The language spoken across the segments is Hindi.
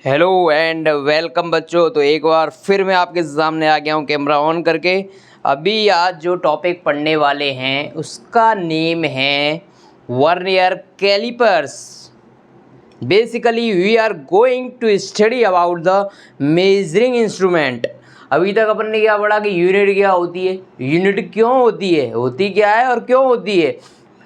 हेलो एंड वेलकम बच्चों। तो एक बार फिर मैं आपके सामने आ गया हूँ कैमरा ऑन करके। अभी आज जो टॉपिक पढ़ने वाले हैं उसका नेम है vernier calipers. Basically we are going to study about the measuring instrument. अभी तक अपन ने क्या पढ़ा कि यूनिट क्या होती है, यूनिट क्यों होती है, होती क्या है और क्यों होती है,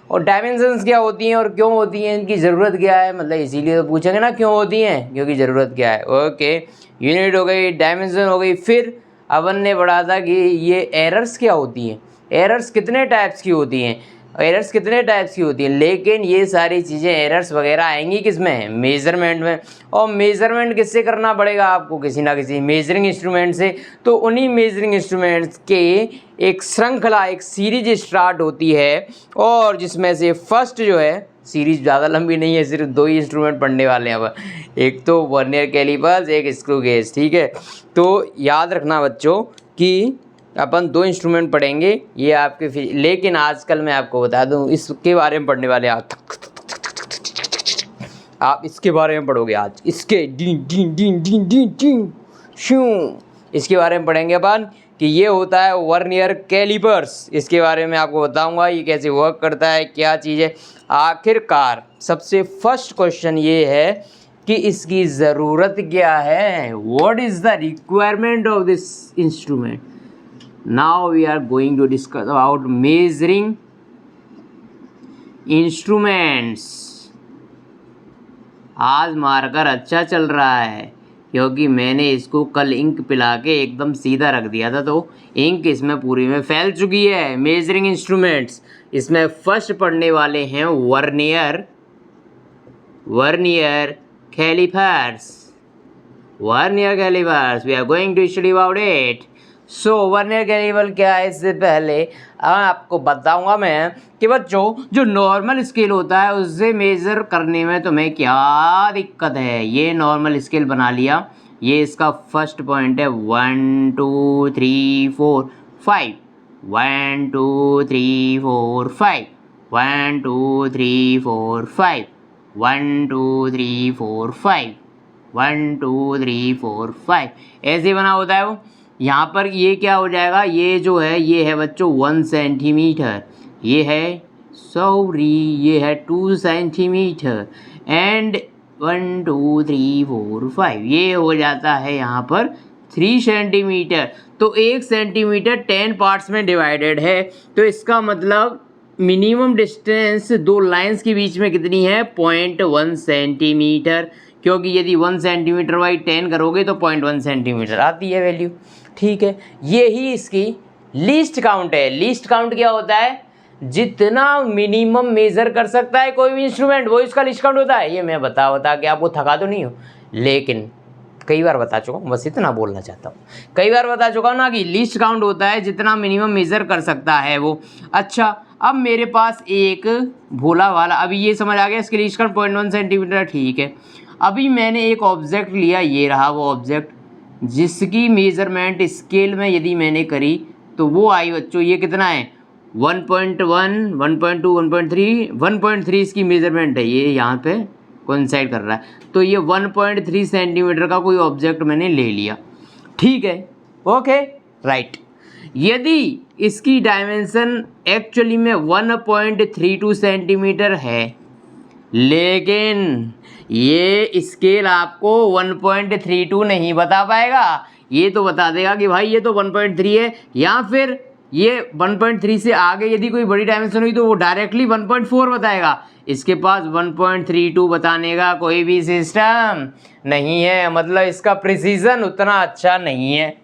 और डायमेंशंस क्या होती हैं और क्यों होती हैं, इनकी ज़रूरत क्या है। मतलब इसीलिए तो पूछेंगे ना क्यों होती हैं, क्योंकि ज़रूरत क्या है। ओके, यूनिट हो गई, डायमेंशन हो गई। फिर अपन ने पढ़ा था कि ये एरर्स क्या होती हैं, एरर्स कितने टाइप्स की होती हैं, एरर्स कितने टाइप्स की होती हैं। लेकिन ये सारी चीज़ें एरर्स वगैरह आएंगी किस में, मेज़रमेंट में। और मेज़रमेंट किससे करना पड़ेगा आपको, किसी ना किसी मेजरिंग इंस्ट्रूमेंट से। तो उन्हीं मेजरिंग इंस्ट्रूमेंट्स के एक श्रृंखला, एक सीरीज स्टार्ट होती है, और जिसमें से फर्स्ट जो है, सीरीज ज़्यादा लंबी नहीं है, सिर्फ दो ही इंस्ट्रूमेंट पढ़ने वाले हैं अब, एक तो वर्नियर कैलिपर्स, एक स्क्रू गेज। ठीक है, तो याद रखना बच्चों कि अपन दो इंस्ट्रूमेंट पढ़ेंगे ये आपके। लेकिन आजकल मैं आपको बता दूं इसके बारे में पढ़ने वाले आप इसके बारे में पढ़ोगे आज, इसके डीन डीन डीन डीन डीन डीन शू, इसके बारे में पढ़ेंगे अपन कि ये होता है वर्नियर कैलिपर्स। इसके बारे में आपको बताऊंगा ये कैसे वर्क करता है, क्या चीज़ है। आखिरकार सबसे फर्स्ट क्वेश्चन ये है कि इसकी ज़रूरत क्या है, what is the requirement of this instrument. Now we are going to discuss about measuring instruments. आज मार्कर अच्छा चल रहा है क्योंकि मैंने इसको कल इंक पिला के एकदम सीधा रख दिया था, तो इंक इसमें पूरी में फैल चुकी है। मेजरिंग इंस्ट्रूमेंट्स, इसमें फर्स्ट पढ़ने वाले हैं vernier calipers. Vernier calipers we are going to study about it. So vernier caliper क्या है, इससे पहले आपको बताऊंगा मैं कि बच्चों जो नॉर्मल स्केल होता है उससे मेज़र करने में तुम्हें क्या दिक्कत है। ये नॉर्मल स्केल बना लिया, ये इसका फर्स्ट पॉइंट है 1 2 3 4 5, 1 2 3 4 5, 1 2 3 4 5, 1 2 3 4 5, 1 2 3 4 5, ऐसे बना होता है वो। यहाँ पर ये क्या हो जाएगा, ये जो है ये है बच्चों 1 सेंटीमीटर, ये है ये है 2 सेंटीमीटर, एंड 1 2 3 4 5 ये हो जाता है यहाँ पर 3 सेंटीमीटर। तो 1 सेंटीमीटर 10 पार्ट्स में डिवाइडेड है, तो इसका मतलब मिनिमम डिस्टेंस दो लाइंस के बीच में कितनी है, 0.1 सेंटीमीटर। क्योंकि यदि 1 सेंटीमीटर बाई 10 करोगे तो 0.1 सेंटीमीटर आती है वैल्यू। ठीक है, ये ही इसकी लीस्ट काउंट है। लीस्ट काउंट क्या होता है, जितना मिनिमम मेज़र कर सकता है कोई भी इंस्ट्रूमेंट वो इसका लीस्ट काउंट होता है। ये मैं बता के आपको थका तो नहीं हूँ, लेकिन कई बार बता चुका हूँ, बस इतना बोलना चाहता हूँ। कई बार बता चुका हूँ ना कि लीस्ट काउंट होता है जितना मिनिमम मेज़र कर सकता है वो। अच्छा, अब मेरे पास एक भोला वाला, अभी ये समझ आ गया इसके लीस्ट काउंट 0.1 सेंटीमीटर। ठीक है, अभी मैंने एक ऑब्जेक्ट लिया, ये रहा वो ऑब्जेक्ट जिसकी मेज़रमेंट स्केल में यदि मैंने करी तो वो आई बच्चों, ये कितना है 1.1 1.2 1.3 1.3 इसकी मेज़रमेंट है। ये यहाँ पे कोइंसाइड कर रहा है, तो ये 1.3 सेंटीमीटर का कोई ऑब्जेक्ट मैंने ले लिया। ठीक है, ओके राइट। यदि इसकी डायमेंशन एक्चुअली में 1.32 सेंटीमीटर है, लेकिन ये स्केल आपको 1.32 नहीं बता पाएगा, ये तो बता देगा कि भाई ये तो 1.3 है, या फिर ये 1.3 से आगे यदि कोई बड़ी डायमेंशन हुई तो वो डायरेक्टली 1.4 बताएगा। इसके पास 1.32 बताने का कोई भी सिस्टम नहीं है, मतलब इसका प्रिसीजन उतना अच्छा नहीं है।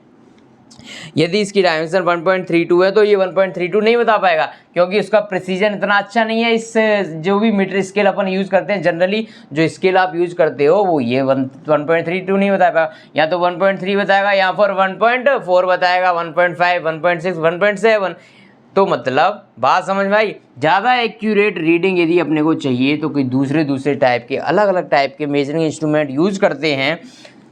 यदि इसकी डायमेंशन 1.32 है तो ये 1.32 नहीं बता पाएगा, क्योंकि उसका प्रिसीजन इतना अच्छा नहीं है। इस जो भी मीटर स्केल अपन यूज़ करते हैं, जनरली जो स्केल आप यूज़ करते हो वो ये 1.32 नहीं बता पाएगा, या तो 1.3 बताएगा या फिर 1.4 बताएगा, 1.5 1.6 1.7। तो मतलब बात समझ में आई। ज़्यादा एक्यूरेट रीडिंग यदि अपने को चाहिए तो कोई दूसरे टाइप के, अलग अलग टाइप के मेजरिंग इंस्ट्रूमेंट यूज़ करते हैं।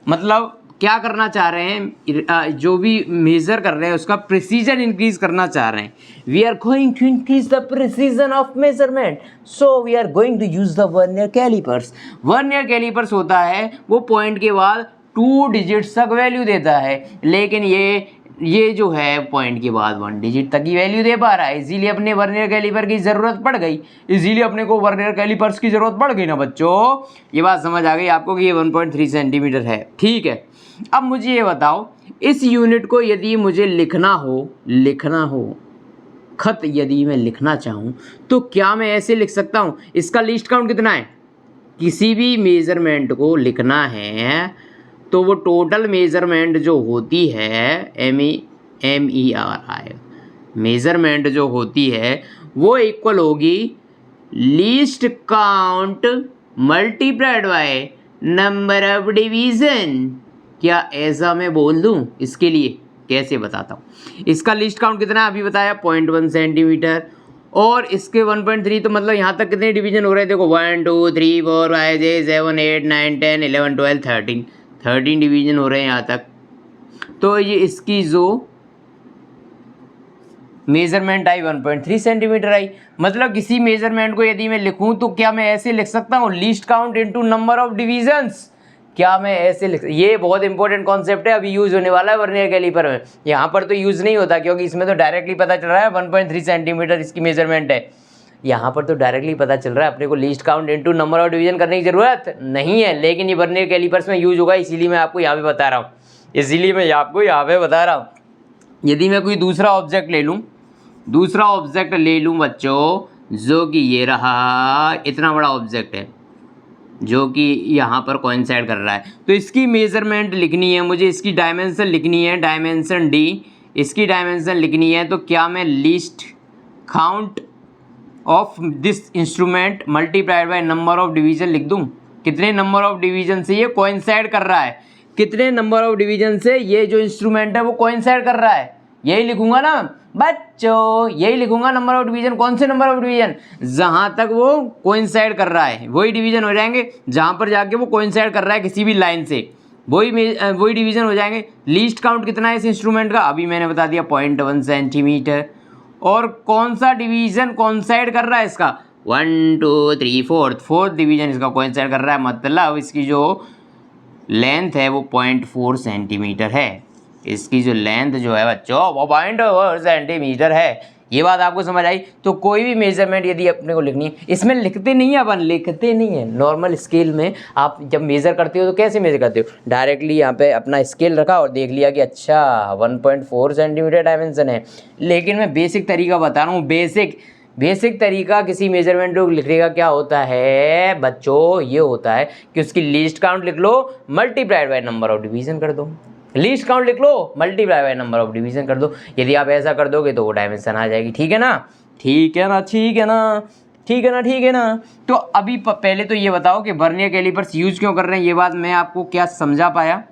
मतलब क्या करना चाह रहे हैं, जो भी मेज़र कर रहे हैं उसका प्रिसीजन इंक्रीज करना चाह रहे हैं. We are going to increase the precision of measurement, so we are going to use the vernier calipers. Vernier calipers होता है वो पॉइंट के बाद 2 डिजिट्स तक वैल्यू देता है, लेकिन ये जो है पॉइंट के बाद 1 डिजिट तक की वैल्यू दे पा रहा है. इसीलिए अपने वर्नियर कैलिपर की ज़रूरत पड़ गई, इसीलिए अपने को वर्नियर कैलिपर्स की ज़रूरत पड़ गई ना बच्चों. ये बात समझ आ गई आपको कि ये 1.3 सेंटीमीटर है. ठीक है, अब मुझे ये बताओ, इस यूनिट को यदि मुझे लिखना हो खत यदि मैं लिखना चाहूँ तो क्या मैं ऐसे लिख सकता हूँ? इसका लीस्ट काउंट कितना है? किसी भी मेज़रमेंट को लिखना है तो वो टोटल मेज़रमेंट जो होती है MERI मेज़रमेंट जो होती है वो इक्वल होगी least count multiplied by number of division. क्या ऐसा मैं बोल दूं? इसके लिए कैसे बताता हूँ. इसका लिस्ट काउंट कितना है अभी बताया 0.1 सेंटीमीटर, और इसके 1.3 तो मतलब यहाँ तक कितने डिवीजन हो रहे हैं देखो 1 2 3 4 5 6 7 8 9 10 11 12 13 डिवीजन हो रहे हैं यहाँ तक. तो ये इसकी जो मेजरमेंट आई 1.3 सेंटीमीटर आई. मतलब किसी मेजरमेंट को यदि मैं लिखूं तो क्या मैं ऐसे लिख सकता हूँ least count into number of divisions. क्या मैं ऐसे लिख, ये बहुत इंपॉर्टेंट कॉन्सेप्ट है, अभी यूज़ होने वाला है वर्नियर कैलिपर में. यहाँ पर तो यूज़ नहीं होता क्योंकि इसमें तो डायरेक्टली पता चल रहा है 1.3 सेंटीमीटर इसकी मेजरमेंट है. यहाँ पर तो डायरेक्टली पता चल रहा है, अपने को least count into number of division करने की ज़रूरत नहीं है, लेकिन ये वर्नियर कैलिपर्स में यूज़ होगा, इसीलिए मैं आपको यहाँ पे बता रहा हूँ. यदि मैं कोई दूसरा ऑब्जेक्ट ले लूँ बच्चों, जो कि ये रहा, इतना बड़ा ऑब्जेक्ट है जो कि यहाँ पर कोइंसाइड कर रहा है, तो इसकी मेज़रमेंट लिखनी है मुझे, इसकी डायमेंशन लिखनी है, डायमेंशन D, इसकी डायमेंशन लिखनी है. तो क्या मैं least count of this instrument multiplied by number of division लिख दूँ? कितने नंबर ऑफ डिवीजन से ये कोइंसाइड कर रहा है, कितने नंबर ऑफ डिवीजन से ये जो इंस्ट्रूमेंट है वो कोइंसाइड कर रहा है, यही लिखूंगा ना बच्चों, यही लिखूंगा. नंबर ऑफ डिवीजन, कौन से नंबर ऑफ डिवीजन? जहाँ तक वो कोइंसाइड कर रहा है वही डिवीजन हो जाएंगे, जहाँ पर जाके वो कोइंसाइड कर रहा है किसी भी लाइन से वही डिवीजन हो जाएंगे. लीस्ट काउंट कितना है इस इंस्ट्रूमेंट का? अभी मैंने बता दिया 0.1 सेंटीमीटर. और कौन सा डिवीजन कोइंसाइड कर रहा है इसका? 1 2 3 4th डिवीजन इसका कोइंसाइड कर रहा है, मतलब इसकी जो लेंथ है वो 0.4 सेंटीमीटर है. इसकी जो लेंथ जो है बच्चों वो 0.4 सेंटीमीटर है. ये बात आपको समझ आई? तो कोई भी मेजरमेंट यदि अपने को लिखनी है, इसमें लिखते नहीं है नॉर्मल स्केल में. आप जब मेज़र करते हो तो कैसे मेज़र करते हो? डायरेक्टली यहाँ पे अपना स्केल रखा और देख लिया कि अच्छा 1.4 सेंटीमीटर डायमेंशन है. लेकिन मैं बेसिक तरीका बता रहा हूँ, बेसिक तरीका किसी मेजरमेंट को लिखने का क्या होता है बच्चों? ये होता है कि उसकी लीस्ट काउंट लिख लो, multiplied by number of division कर दो. लीस्ट काउंट लिख लो, multiply by number of division कर दो. यदि आप ऐसा कर दोगे तो वो डायमेंशन आ जाएगी. ठीक है ना. तो अभी पहले तो ये बताओ कि वर्नियर कैलिपर्स यूज़ क्यों कर रहे हैं, ये बात मैं आपको क्या समझा पाया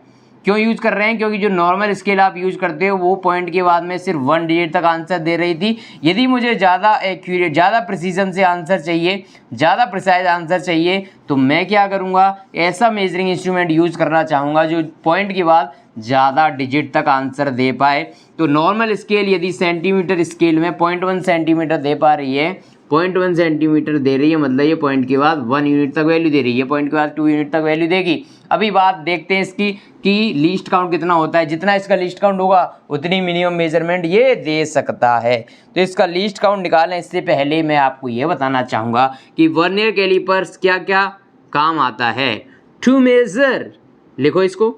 क्यों यूज़ कर रहे हैं? क्योंकि जो नॉर्मल स्केल आप यूज़ करते हो वो पॉइंट के बाद में सिर्फ 1 डिजिट तक आंसर दे रही थी. यदि मुझे ज़्यादा एक्यूरेट, ज़्यादा प्रिसीजन से आंसर चाहिए, ज़्यादा प्रिसाइज आंसर चाहिए, तो मैं क्या करूँगा, ऐसा मेजरिंग इंस्ट्रूमेंट यूज़ करना चाहूँगा जो पॉइंट के बाद ज़्यादा डिजिट तक आंसर दे पाए. तो नॉर्मल स्केल यदि सेंटीमीटर स्केल में 0.1 सेंटीमीटर दे पा रही है, 0.1 सेंटीमीटर दे रही है, मतलब ये पॉइंट के बाद 1 यूनिट तक वैल्यू दे रही है, पॉइंट के बाद 2 यूनिट तक वैल्यू देगी. अभी बात देखते हैं इसकी कि लीस्ट काउंट कितना होता है. जितना इसका लीस्ट काउंट होगा उतनी मिनिमम मेजरमेंट ये दे सकता है. तो इसका लीस्ट काउंट निकालना, इससे पहले मैं आपको ये बताना चाहूँगा कि वर्नियर कैलिपर्स क्या क्या काम आता है. टू मेजर, लिखो इसको,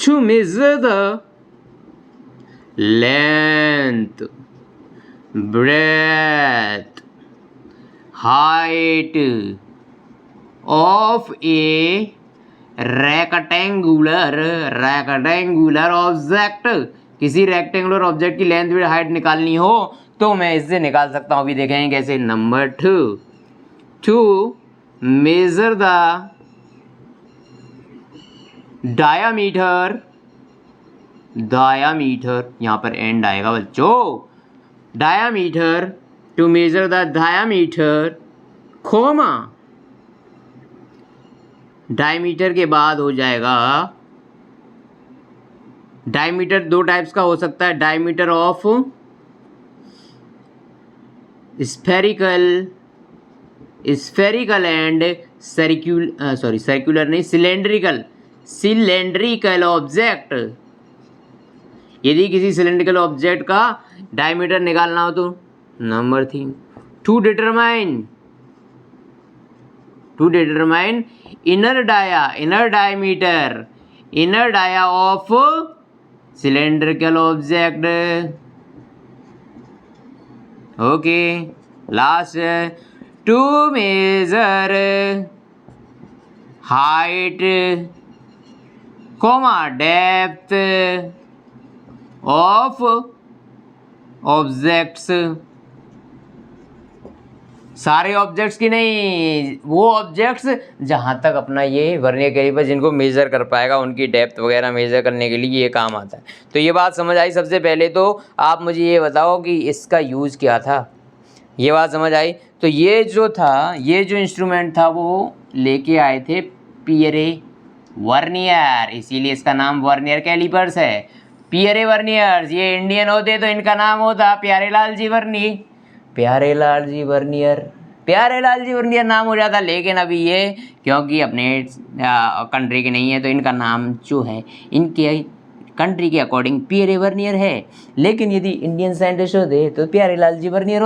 to measure the length, breadth, height of a rectangular object. किसी रेक्टेंगुलर ऑब्जेक्ट की लेंथ विड्थ हाइट निकालनी हो तो मैं इससे निकाल सकता हूँ. अभी देखेंगे कैसे. Number 2, to measure the diameter, यहाँ पर एंड आएगा बच्चों, diameter, to measure the diameter, comma, diameter के बाद हो जाएगा डायमीटर दो टाइप्स का हो सकता है, diameter of spherical and circular नहीं, सिलेंड्रिकल ऑब्जेक्ट। यदि किसी सिलेंड्रिकल ऑब्जेक्ट का डायमीटर निकालना हो तो number 3 to determine inner dia of cylindrical object. Okay, last to measure height comma depth of objects. सारे ऑब्जेक्ट्स की नहीं, वो ऑब्जेक्ट्स जहाँ तक अपना ये वर्नियर कैलिपर जिनको मेज़र कर पाएगा उनकी डेप्थ वगैरह मेज़र करने के लिए ये काम आता है। तो ये बात समझ आई। सबसे पहले तो आप मुझे ये बताओ कि इसका यूज़ क्या था, ये बात समझ आई। तो ये जो इंस्ट्रूमेंट था वो लेके आए थे पियरे वर्नियर, इसीलिए इसका नाम वर्नियर कैलिपर्स है। पियरे वर्नियर्स, ये इंडियन होते तो इनका नाम होता प्यारेलाल जी वर्नियर नाम हो जाता। लेकिन अभी ये क्योंकि अपने कंट्री के नहीं है तो इनका नाम जो है इनके कंट्री के अकॉर्डिंग पियरे वर्नियर है। लेकिन यदि इंडियन साइंटिस्ट होते तो प्यारेलाल जी वर्नियर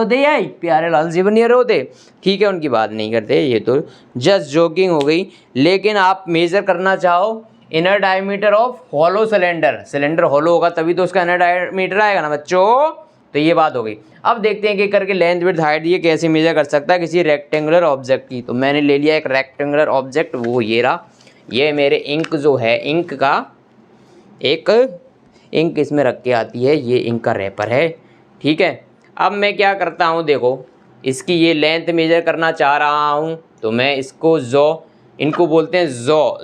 होते। ठीक है, उनकी बात नहीं करते, ये तो जस्ट जोकिंग हो गई। लेकिन आप मेज़र करना चाहो inner diameter of hollow cylinder hollow होगा तभी तो उसका इनर डायमीटर आएगा ना बच्चों। तो ये बात हो गई। अब देखते हैं कि करके लेंथ विड्थ हाइट ये कैसे मेजर कर सकता है किसी रेक्टेंगुलर ऑब्जेक्ट की। तो मैंने ले लिया एक रेक्टेंगुलर ऑब्जेक्ट, वो ये रहा। ये मेरे इंक जो है, इंक का एक इंक इसमें रख के आती है, ये इंक का रैपर है। ठीक है, अब मैं क्या करता हूँ, देखो इसकी ये लेंथ मेजर करना चाह रहा हूँ तो मैं इसको इनको बोलते हैं जॉ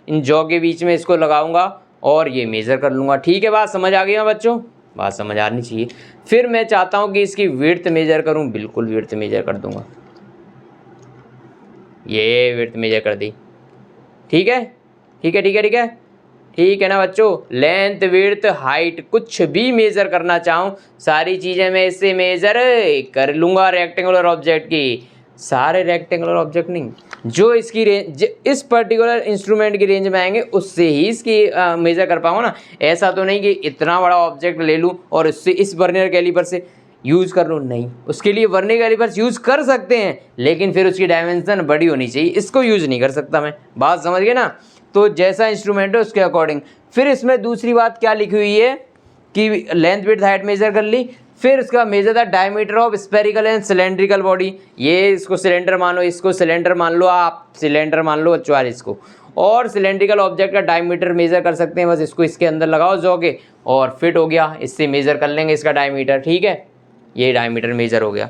इन जॉ के बीच में इसको लगाऊंगा और ये मेज़र कर लूँगा। ठीक है, बात समझ आ गई ना बच्चों? बात समझ आनी चाहिए। फिर मैं चाहता हूँ कि इसकी विड्थ मेजर करूँ, बिल्कुल विड्थ मेजर कर दूंगा, ये विड्थ मेजर कर दी। ठीक है ना बच्चों? लेंथ विड्थ हाइट कुछ भी मेज़र करना चाहूँ सारी चीज़ें मैं इससे मेज़र कर लूँगा रेक्टेंगुलर ऑब्जेक्ट की। सारे रेक्टेंगुलर ऑब्जेक्ट नहीं, जो इसकी रेंज इस पर्टिकुलर इंस्ट्रूमेंट की रेंज में आएंगे उससे ही इसकी मेज़र कर पाऊँगा ना। ऐसा तो नहीं कि इतना बड़ा ऑब्जेक्ट ले लूँ और इससे इस वर्नियर कैलिपर से यूज़ कर लूँ, नहीं। उसके लिए वर्नियर कैलिपर्स यूज़ कर सकते हैं लेकिन फिर उसकी डायमेंशन बड़ी होनी चाहिए, इसको यूज़ नहीं कर सकता मैं। बात समझ गए ना? तो जैसा इंस्ट्रूमेंट है उसके अकॉर्डिंग। फिर इसमें दूसरी बात क्या लिखी हुई है कि लेंथ विड्थ हाइट मेज़र कर ली, फिर इसका मेजर था diameter of spherical and cylindrical body. ये इसको सिलेंडर मानो, इसको सिलेंडर मान लो, आप सिलेंडर मान लो बच्चों इसको। और सिलेंड्रिकल ऑब्जेक्ट का डायमीटर मेज़र कर सकते हैं, बस इसको इसके अंदर लगाओ जॉ के और फिट हो गया, इससे मेज़र कर लेंगे इसका डायमीटर। ठीक है, ये डायमीटर मेज़र हो गया।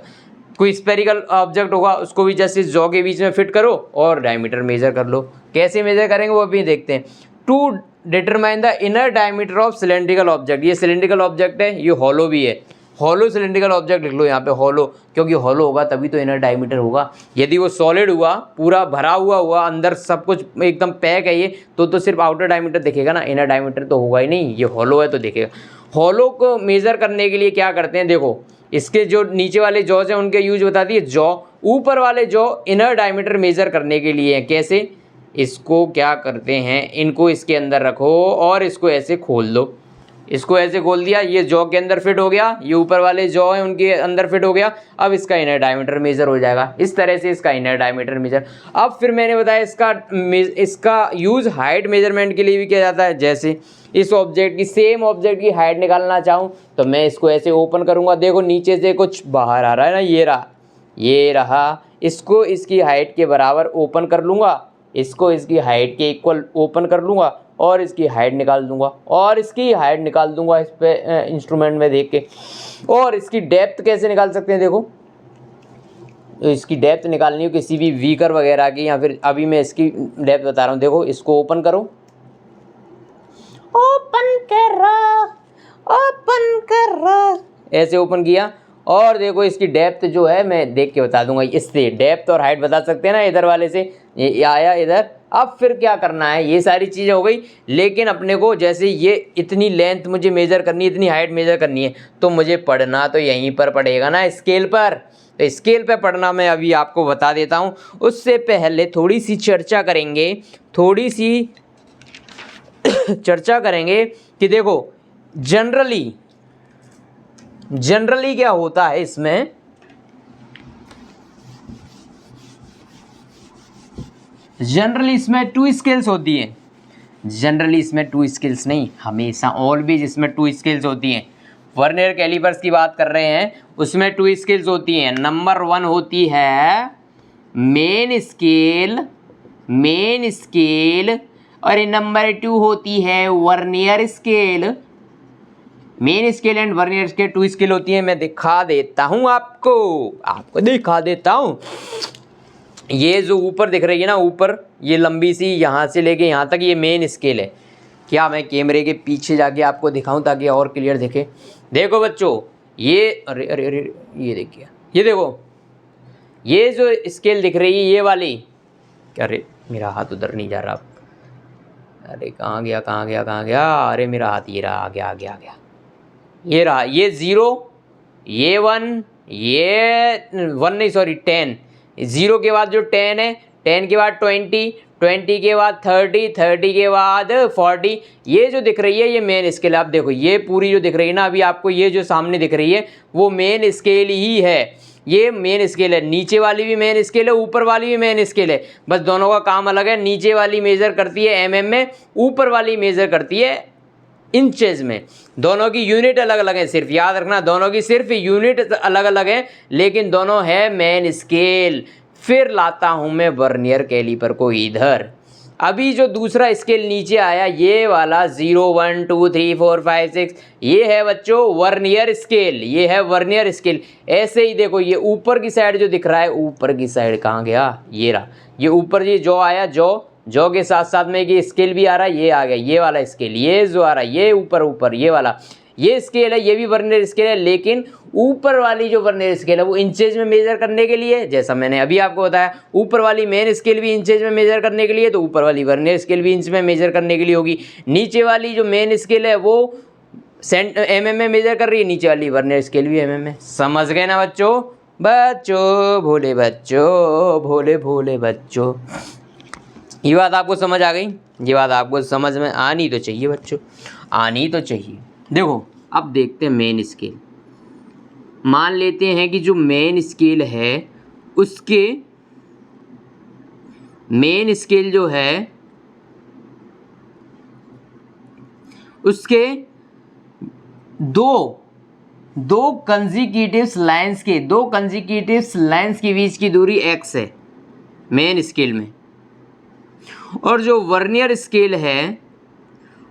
कोई स्फेरिकल ऑब्जेक्ट होगा उसको भी जस्ट इस जॉ के बीच में फिट करो और डायमीटर मेज़र कर लो। कैसे मेज़र करेंगे वो अभी देखते हैं। To determine the inner diameter of cylindrical object, ये सिलेंड्रिकल ऑब्जेक्ट है, ये हॉलो भी है। हॉलो सिलेंड्रिकल ऑब्जेक्ट लिख लो यहाँ पे हॉलो, क्योंकि हॉलो होगा तभी तो इनर डायमीटर होगा। यदि वो सॉलिड हुआ, पूरा भरा हुआ अंदर सब कुछ एकदम पैक है ये, तो सिर्फ आउटर डायमीटर दिखेगा ना, इनर डायमीटर तो होगा ही नहीं। ये हॉलो है तो दिखेगा। हॉलो को मेज़र करने के लिए क्या करते हैं, देखो इसके जो नीचे वाले जॉज हैं उनके यूज बता दिए। जॉ ऊपर वाले जॉ इनर डायमीटर मेज़र करने के लिए है। कैसे? इसको क्या करते हैं, इनको इसके अंदर रखो और इसको ऐसे खोल दो। इसको ऐसे खोल दिया, ये जॉ के अंदर फिट हो गया, ये ऊपर वाले जॉ हैं उनके अंदर फिट हो गया। अब इसका इनर डायमीटर मेज़र हो जाएगा। इस तरह से इसका इनर डायमीटर मेज़र। अब फिर मैंने बताया इसका यूज़ हाइट मेजरमेंट के लिए भी किया जाता है। जैसे इस ऑब्जेक्ट की, सेम ऑब्जेक्ट की हाइट निकालना चाहूँ तो मैं इसको ऐसे ओपन करूँगा, देखो नीचे से कुछ बाहर आ रहा है ना, ये रहा। इसको इसकी हाइट के बराबर ओपन कर लूँगा, इसको इसकी हाइट के इक्वल ओपन कर लूँगा और इसकी हाइट निकाल दूंगा इस पे इंस्ट्रूमेंट में देख के। और इसकी डेप्थ कैसे निकाल सकते हैं, देखो इसकी डेप्थ निकालनी हो किसी भी व्हीकर वगैरह की, या फिर अभी मैं इसकी डेप्थ बता रहा हूँ। देखो इसको ओपन करो, ऐसे ओपन किया और देखो इसकी डेप्थ जो है मैं देख के बता दूंगा। इससे डेप्थ और हाइट बता सकते हैं ना, इधर वाले से ये आया इधर अब फिर क्या करना है, ये सारी चीज़ें हो गई, लेकिन अपने को जैसे ये इतनी लेंथ मुझे मेज़र करनी है, इतनी हाइट मेज़र करनी है, तो मुझे पढ़ना तो यहीं पर पड़ेगा ना, स्केल पर। तो स्केल पे पढ़ना मैं अभी आपको बता देता हूँ। उससे पहले थोड़ी सी चर्चा करेंगे, थोड़ी सी चर्चा करेंगे कि देखो जनरली क्या होता है इसमें। जनरली इसमें 2 स्केल्स होती हैं। जनरली इसमें 2 स्केल्स नहीं, हमेशा ऑलवेज इसमें 2 स्केल्स होती हैं। वर्नियर कैलिपर्स की बात कर रहे हैं, उसमें 2 स्केल्स होती हैं। नंबर 1 होती है मेन स्केल और नंबर 2 होती है vernier scale. Main scale and vernier scale 2 scale होती है। मैं दिखा देता हूँ आपको दिखा देता हूँ। ये जो ऊपर दिख रही है ना, ऊपर ये लंबी सी यहाँ से लेके यहाँ तक, ये मेन स्केल है। क्या मैं कैमरे के पीछे जाके आपको दिखाऊं ताकि और क्लियर दिखे? देखो बच्चों, ये अरे अरे अरे ये देखिए, ये देखो, ये जो स्केल दिख रही है ये वाली, अरे मेरा हाथ उधर नहीं जा रहा, अरे कहाँ गया, अरे मेरा हाथ ये रहा, आ गया, ये रहा, ये 0, ये 1, ये 1 नहीं सॉरी 10, 0 के बाद जो 10 है, 10 के बाद 20, 20 के बाद 30, 30 के बाद 40, ये जो दिख रही है ये मेन स्केल। आप देखो ये पूरी जो दिख रही है ना, अभी आपको ये जो सामने दिख रही है वो मेन स्केल ही है। ये मेन स्केल है, नीचे वाली भी मेन स्केल है, ऊपर वाली भी मेन स्केल है, बस दोनों का काम अलग है। नीचे वाली मेज़र करती है mm में, ऊपर वाली मेज़र करती है इंचेज में। दोनों की यूनिट अलग अलग है, सिर्फ याद रखना दोनों की सिर्फ यूनिट अलग अलग है, लेकिन दोनों है मेन स्केल। फिर लाता हूं मैं वर्नियर कैलिपर को इधर। अभी जो दूसरा स्केल नीचे आया ये वाला 0 1 2 3 4 5 6, ये है बच्चों वर्नियर स्केल, ये है वर्नियर स्केल। ऐसे ही देखो ये ऊपर की साइड जो दिख रहा है, ऊपर की साइड कहाँ गया, ये रहा, ये ऊपर ये जो आया, जो के साथ साथ में ये स्केल भी आ रहा है, ये आ गया ये वाला स्केल, ये जो आ रहा है ये ऊपर ये वाला, ये स्केल है, ये भी वर्नियर स्केल है, लेकिन ऊपर वाली जो वर्नियर स्केल है वो इंचेज में मेजर करने के लिए, जैसा मैंने अभी आपको बताया, ऊपर वाली मेन स्केल भी इंचेज में मेजर करने के लिए, तो ऊपर वाली वर्नियर स्केल भी इंच में मेजर करने के लिए होगी। नीचे वाली जो मेन स्केल है वो mm में मेजर कर रही है, नीचे वाली वर्नियर स्केल भी mm में। समझ गए ना बच्चों, भोले बच्चों, ये बात आपको समझ आ गई? ये बात आपको समझ में आनी तो चाहिए बच्चों, आनी तो चाहिए। देखो अब देखते हैं मेन स्केल। मान लेते हैं कि जो मेन स्केल है उसके मेन स्केल जो है उसके दो कंसेक्यूटिव लाइंस के बीच की दूरी x है मेन स्केल में, और जो वर्नियर स्केल है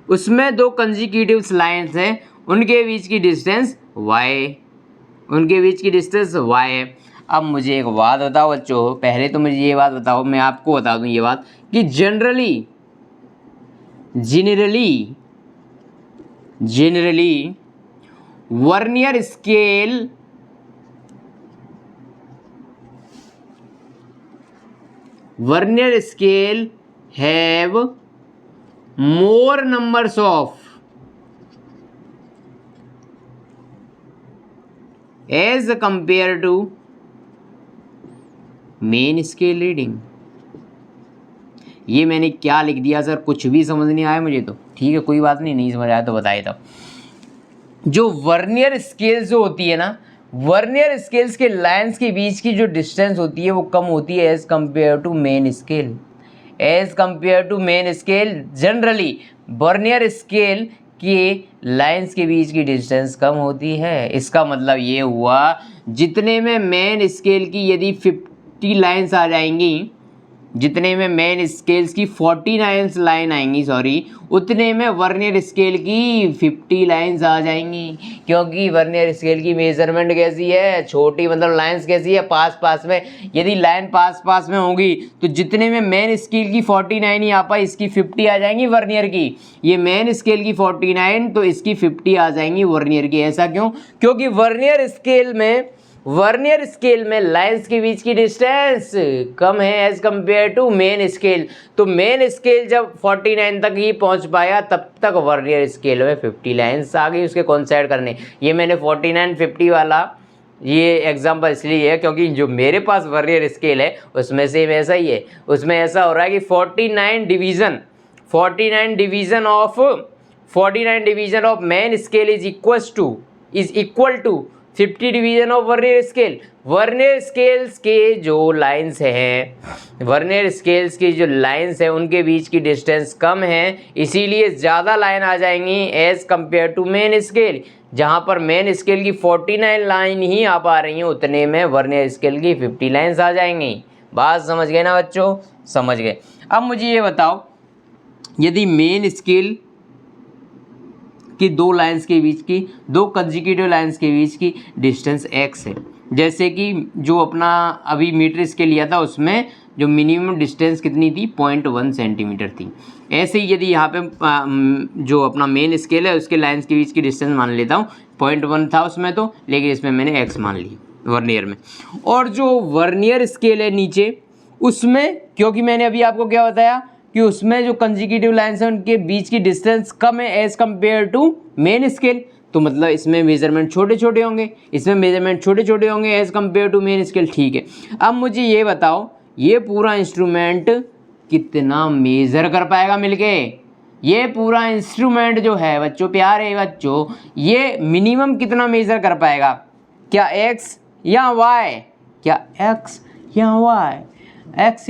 उसमें 2 कंसेक्यूटिव लाइंस हैं, उनके बीच की डिस्टेंस y है। अब मुझे एक बात बताओ बच्चों, पहले तो मुझे ये बात बताओ, मैं आपको बता दूं ये बात कि generally vernier scale have more numbers of as compared to main scale reading. ये मैंने क्या लिख दिया सर, कुछ भी समझ नहीं आया मुझे तो, ठीक है कोई बात नहीं समझ आया तो बताइए। तब जो वर्नियर स्केल्स जो होती है ना, वर्नियर स्केल्स के लाइंस के बीच की जो डिस्टेंस होती है वो कम होती है as compare to main scale. Generally vernier scale के लाइंस के बीच की डिस्टेंस कम होती है। इसका मतलब ये हुआ जितने में मेन स्केल की यदि 50 लाइंस आ जाएंगी, जितने में मेन स्केल्स की 49 लाइन आएंगी उतने में वर्नियर स्केल की 50 लाइंस आ जाएंगी। क्योंकि वर्नियर स्केल की मेजरमेंट कैसी है, छोटी, मतलब लाइंस कैसी है, पास में। यदि लाइन पास में होगी तो जितने में मेन स्केल की 49 ही आ पाई, इसकी 50 आ जाएंगी वर्नियर की। ये मेन स्केल की 49 तो इसकी 50 आ जाएंगी वर्नियर की। ऐसा क्यों? क्योंकि वर्नियर स्केल में वर्नियर स्केल में लाइंस के बीच की डिस्टेंस कम है as compare to main scale. तो मेन स्केल जब 49 तक ही पहुंच पाया तब तक वर्नियर स्केल में 50 लाइंस आ गई उसके कोइंसाइड करने। ये मैंने 49 50 वाला ये एग्जाम्पल इसलिए है क्योंकि जो मेरे पास वर्नियर स्केल है उसमें सेम ऐसा ही है। उसमें ऐसा हो रहा है कि 49 division of main scale is equal to 50 division of vernier scale. Vernier scales के जो लाइंस हैं उनके बीच की डिस्टेंस कम है, इसीलिए ज़्यादा लाइन आ जाएंगी as compare to main scale. जहाँ पर मेन स्केल की 49 लाइन ही आ पा रही हैं उतने में वर्नियर स्केल की 50 लाइन्स आ जाएंगी। बात समझ गए ना बच्चों? समझ गए। अब मुझे ये बताओ, यदि मेन स्केल कि दो लाइंस के बीच की, दो कंसेक्यूटिव लाइंस के बीच की डिस्टेंस x है, जैसे कि जो अपना अभी मीटर स्केल लिया था उसमें जो मिनिमम डिस्टेंस कितनी थी 0.1 सेंटीमीटर थी। ऐसे ही यदि यहाँ पे जो अपना मेन स्केल है उसके लाइंस के बीच की डिस्टेंस मान लेता हूँ 0.1 था उसमें तो, लेकिन इसमें मैंने x मान ली वर्नियर में। और जो वर्नियर स्केल है नीचे उसमें, क्योंकि मैंने अभी आपको क्या बताया कि उसमें जो कंसेक्यूटिव लाइंस हैं उनके बीच की डिस्टेंस कम है as compare to main scale, तो मतलब इसमें मेजरमेंट छोटे छोटे होंगे as compare to main scale. ठीक है, अब मुझे ये बताओ ये पूरा इंस्ट्रूमेंट कितना मेज़र कर पाएगा मिलके? ये पूरा इंस्ट्रूमेंट जो है बच्चों, प्यारे बच्चों, ये मिनिमम कितना मेज़र कर पाएगा? क्या x या y? क्या x या y? x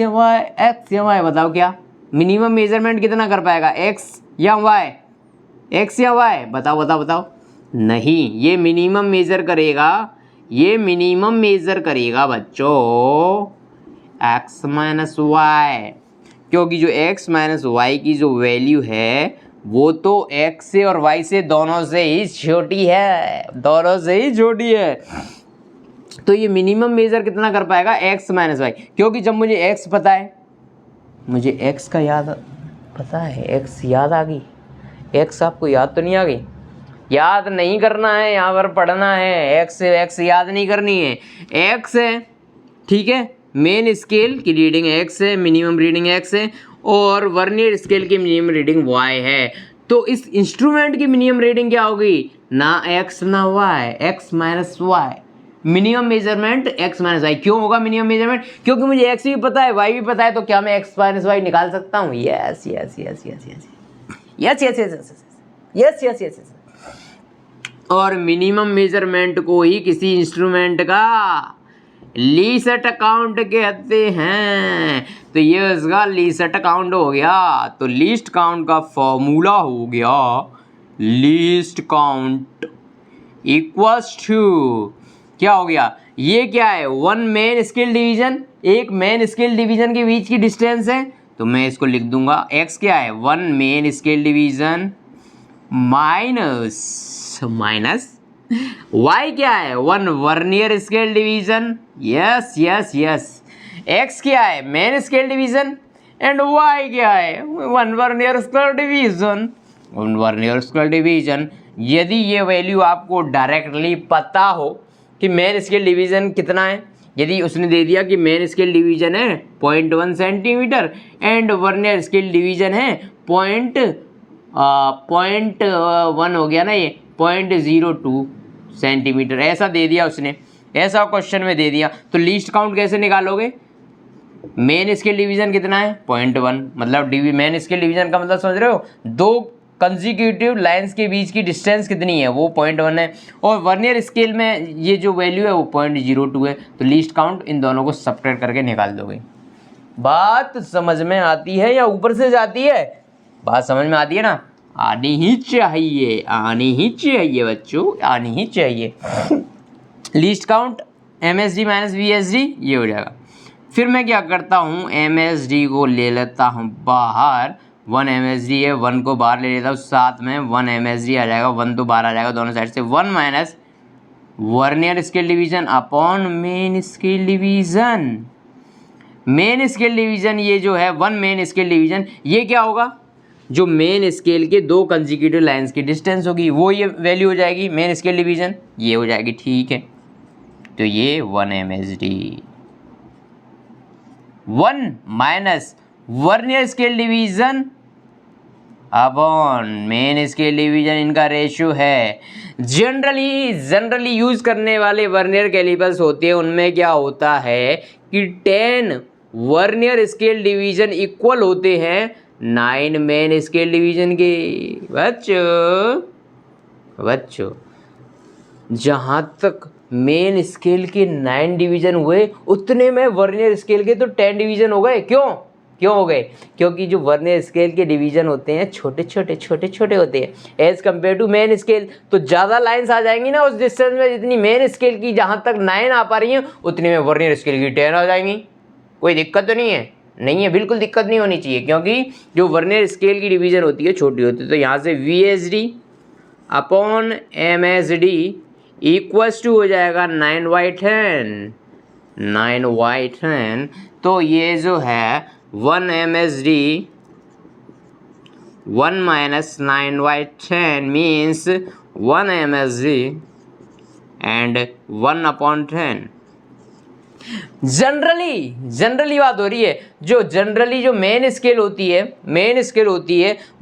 या y बताओ, क्या मिनिमम मेजरमेंट कितना कर पाएगा? x या y? x या y? बताओ। नहीं, ये मिनिमम मेज़र करेगा बच्चों x माइनस वाई, क्योंकि जो x माइनस वाई की जो वैल्यू है वो तो x से और y से दोनों से ही छोटी है। तो ये मिनिमम मेज़र कितना कर पाएगा? x माइनस वाई, क्योंकि जब मुझे x पता है, मुझे x का याद पता है, x याद आ गई। x आपको याद तो नहीं आ गई? याद नहीं करना है, यहाँ पर पढ़ना है। x याद नहीं करनी है। x है, ठीक है, मेन स्केल की रीडिंग x है, मिनिमम रीडिंग x है, और वर्नियर स्केल की मिनिमम रीडिंग y है। तो इस इंस्ट्रूमेंट की मिनिमम रीडिंग क्या होगी? ना x ना y, x minus y. Minimum measurement x minus y. क्यों होगा मिनिमम मेजरमेंट? क्योंकि मुझे x भी पता है, y भी पता है, तो क्या मैं x माइनस वाई निकाल सकता हूँ? यस। और मिनिमम मेजरमेंट को ही किसी इंस्ट्रूमेंट का लीस्ट काउंट कहते हैं। तो ये इसका लीस्ट काउंट हो गया। तो लीस्ट काउंट का फॉर्मूला हो गया लीस्ट काउंट इक्वल्स टू, क्या हो गया? ये क्या है? वन मेन स्केल डिवीजन, एक मेन स्केल डिवीजन के बीच की डिस्टेंस है, तो मैं इसको लिख दूंगा x क्या है? One main scale division minus y क्या है? One vernier scale division. Yes. x क्या है? Main scale division, and y क्या है? One vernier scale division. यदि ये वैल्यू आपको डायरेक्टली पता हो कि मेन स्केल डिवीज़न कितना है, यदि उसने दे दिया कि मेन स्केल डिवीज़न है 0.1 centimetre and vernier scale division है पॉइंट 1 हो गया ना, ये 0.02 सेंटीमीटर, ऐसा दे दिया उसने, ऐसा क्वेश्चन में दे दिया, तो लीस्ट काउंट कैसे निकालोगे? मेन स्केल डिवीज़न कितना है? 0.1, मतलब मेन स्केल डिवीज़न का मतलब समझ रहे हो? दो कंसेक्यूटिव लाइंस के बीच की डिस्टेंस कितनी है? वो 0.1 है, और वर्नियर स्केल में ये जो वैल्यू है वो 0.02 है। तो लीस्ट काउंट इन दोनों को सब्ट्रैक्ट करके निकाल दोगे। बात समझ में आती है या ऊपर से जाती है? बात समझ में आती है ना? आनी ही चाहिए बच्चों, आनी ही चाहिए। Least count MSD minus VSD ये हो जाएगा। फिर मैं क्या करता हूँ, MSD को ले लेता हूँ बाहर, 1 MSD है, 1 को बाहर ले लेता हूँ, साथ में 1 MSD आ जाएगा, 1 तो बाहर आ जाएगा दोनों साइड से, 1 minus vernier scale division upon main scale division. Main scale division ये जो है 1 मेन स्केल डिवीज़न, ये क्या होगा? जो मेन स्केल के दो कंसेक्यूटिव लाइंस की डिस्टेंस होगी वो ये वैल्यू हो जाएगी मेन स्केल डिवीज़न, ये हो जाएगी। ठीक तो ये 1 MSD। 1 minus vernier scale division upon main scale division, इनका रेशियो है। जनरली यूज करने वाले वर्नियर कैलिपर्स होते हैं, उनमें क्या होता है कि 10 वर्नियर स्केल डिवीजन इक्वल होते हैं 9 मेन स्केल डिवीजन के। बच्चों जहाँ तक मेन स्केल के 9 डिवीजन हुए, उतने में वर्नियर स्केल के तो 10 डिवीजन हो गए। क्यों हो गए? क्योंकि जो वर्नियर स्केल के डिवीजन होते हैं छोटे छोटे होते हैं as compare to main scale. तो ज़्यादा लाइंस आ जाएंगी ना उस डिस्टेंस में, जितनी मेन स्केल की जहाँ तक 9 आ पा रही हैं, उतने में वर्नियर स्केल की 10 आ जाएंगी। कोई दिक्कत तो नहीं है, बिल्कुल दिक्कत नहीं होनी चाहिए, क्योंकि जो वर्नियर स्केल की डिवीजन होती है छोटी होती है। तो यहाँ से VSD upon MSD equals to हो जाएगा 9/10। तो ये जो है 1 MSD 1 minus 9/10 means 1 MSD and 1/10। Generally बात हो रही है। जो मेन स्केल होती है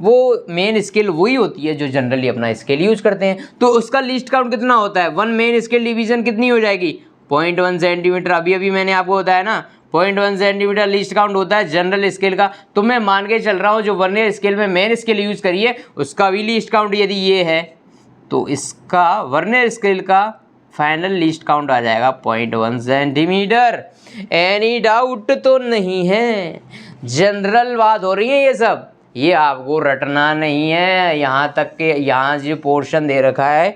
वो मेन स्केल वही होती है जो जनरली अपना स्केल यूज करते हैं। तो उसका लीस्ट काउंट कितना होता है? 1 मेन स्केल डिवीजन कितनी हो जाएगी? 0.1 सेंटीमीटर। अभी मैंने आपको बताया ना 0.1 सेंटीमीटर लीस्ट काउंट होता है जनरल स्केल का। तो मैं मान के चल रहा हूँ जो वर्नियर स्केल में मेन स्केल यूज करिए उसका भी लीस्ट काउंट यदि ये है, तो इसका वर्नियर स्केल का फाइनल लीस्ट काउंट आ जाएगा 0.1 सेंटीमीटर। एनी डाउट तो नहीं है? जनरल बात हो रही है ये सब, ये आपको रटना नहीं है। यहाँ तक के यहाँ जो पोर्शन दे रखा है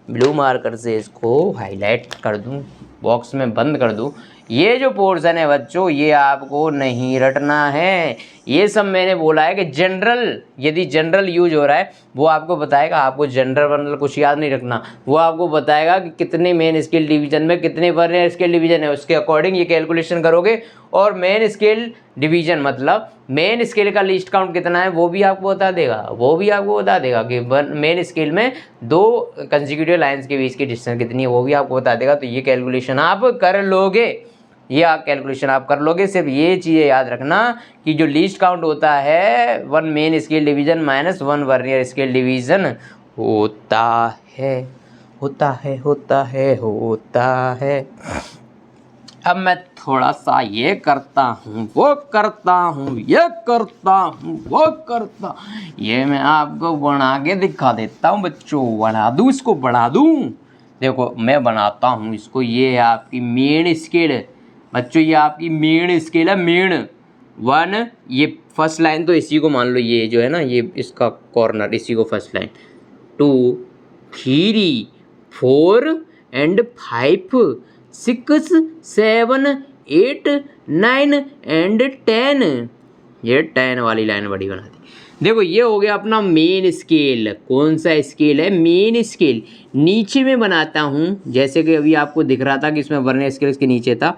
ब्लू मार्कर से इसको हाईलाइट कर दूँ, बॉक्स में बंद कर दूँ, ये जो पोर्शन है बच्चों ये आपको नहीं रटना है। ये सब मैंने बोला है कि यदि जनरल यूज हो रहा है वो आपको बताएगा। आपको जनरल कुछ याद नहीं रखना, वो आपको बताएगा कि कितने मेन स्केल डिवीजन में कितने वर्नियर स्केल डिवीजन है, उसके अकॉर्डिंग ये कैलकुलेशन करोगे। और मेन स्केल डिवीजन मतलब मेन स्केल का लीस्ट काउंट कितना है वो भी आपको बता देगा कि मेन स्केल में 2 कंसेक्यूटिव लाइंस के बीच की डिस्टेंस कितनी है वो भी आपको बता देगा। तो ये कैलकुलेशन आप कर लोगे, सिर्फ ये चीज़ें याद रखना कि जो लीस्ट काउंट होता है 1 main scale division minus 1 vernier scale division होता है। अब मैं थोड़ा सा ये करता हूँ, वो करता हूँ, ये मैं आपको बना के दिखा देता हूँ बच्चों। बढ़ा दूँ। देखो मैं बनाता हूँ इसको। ये है आपकी मेन स्केल बच्चों, ये आपकी मेन स्केल है। मेन 1 ये फर्स्ट लाइन, तो इसी को मान लो, ये जो है ना ये इसका कॉर्नर, इसी को फर्स्ट लाइन। 2 3 4 and 5 6 7 8 9 and 10। ये 10 वाली लाइन बड़ी बना दी। देखो ये हो गया अपना मेन स्केल। कौन सा स्केल है? Main scale. नीचे में बनाता हूँ, जैसे कि अभी आपको दिख रहा था कि इसमें वर्नियर स्केल इसके नीचे था।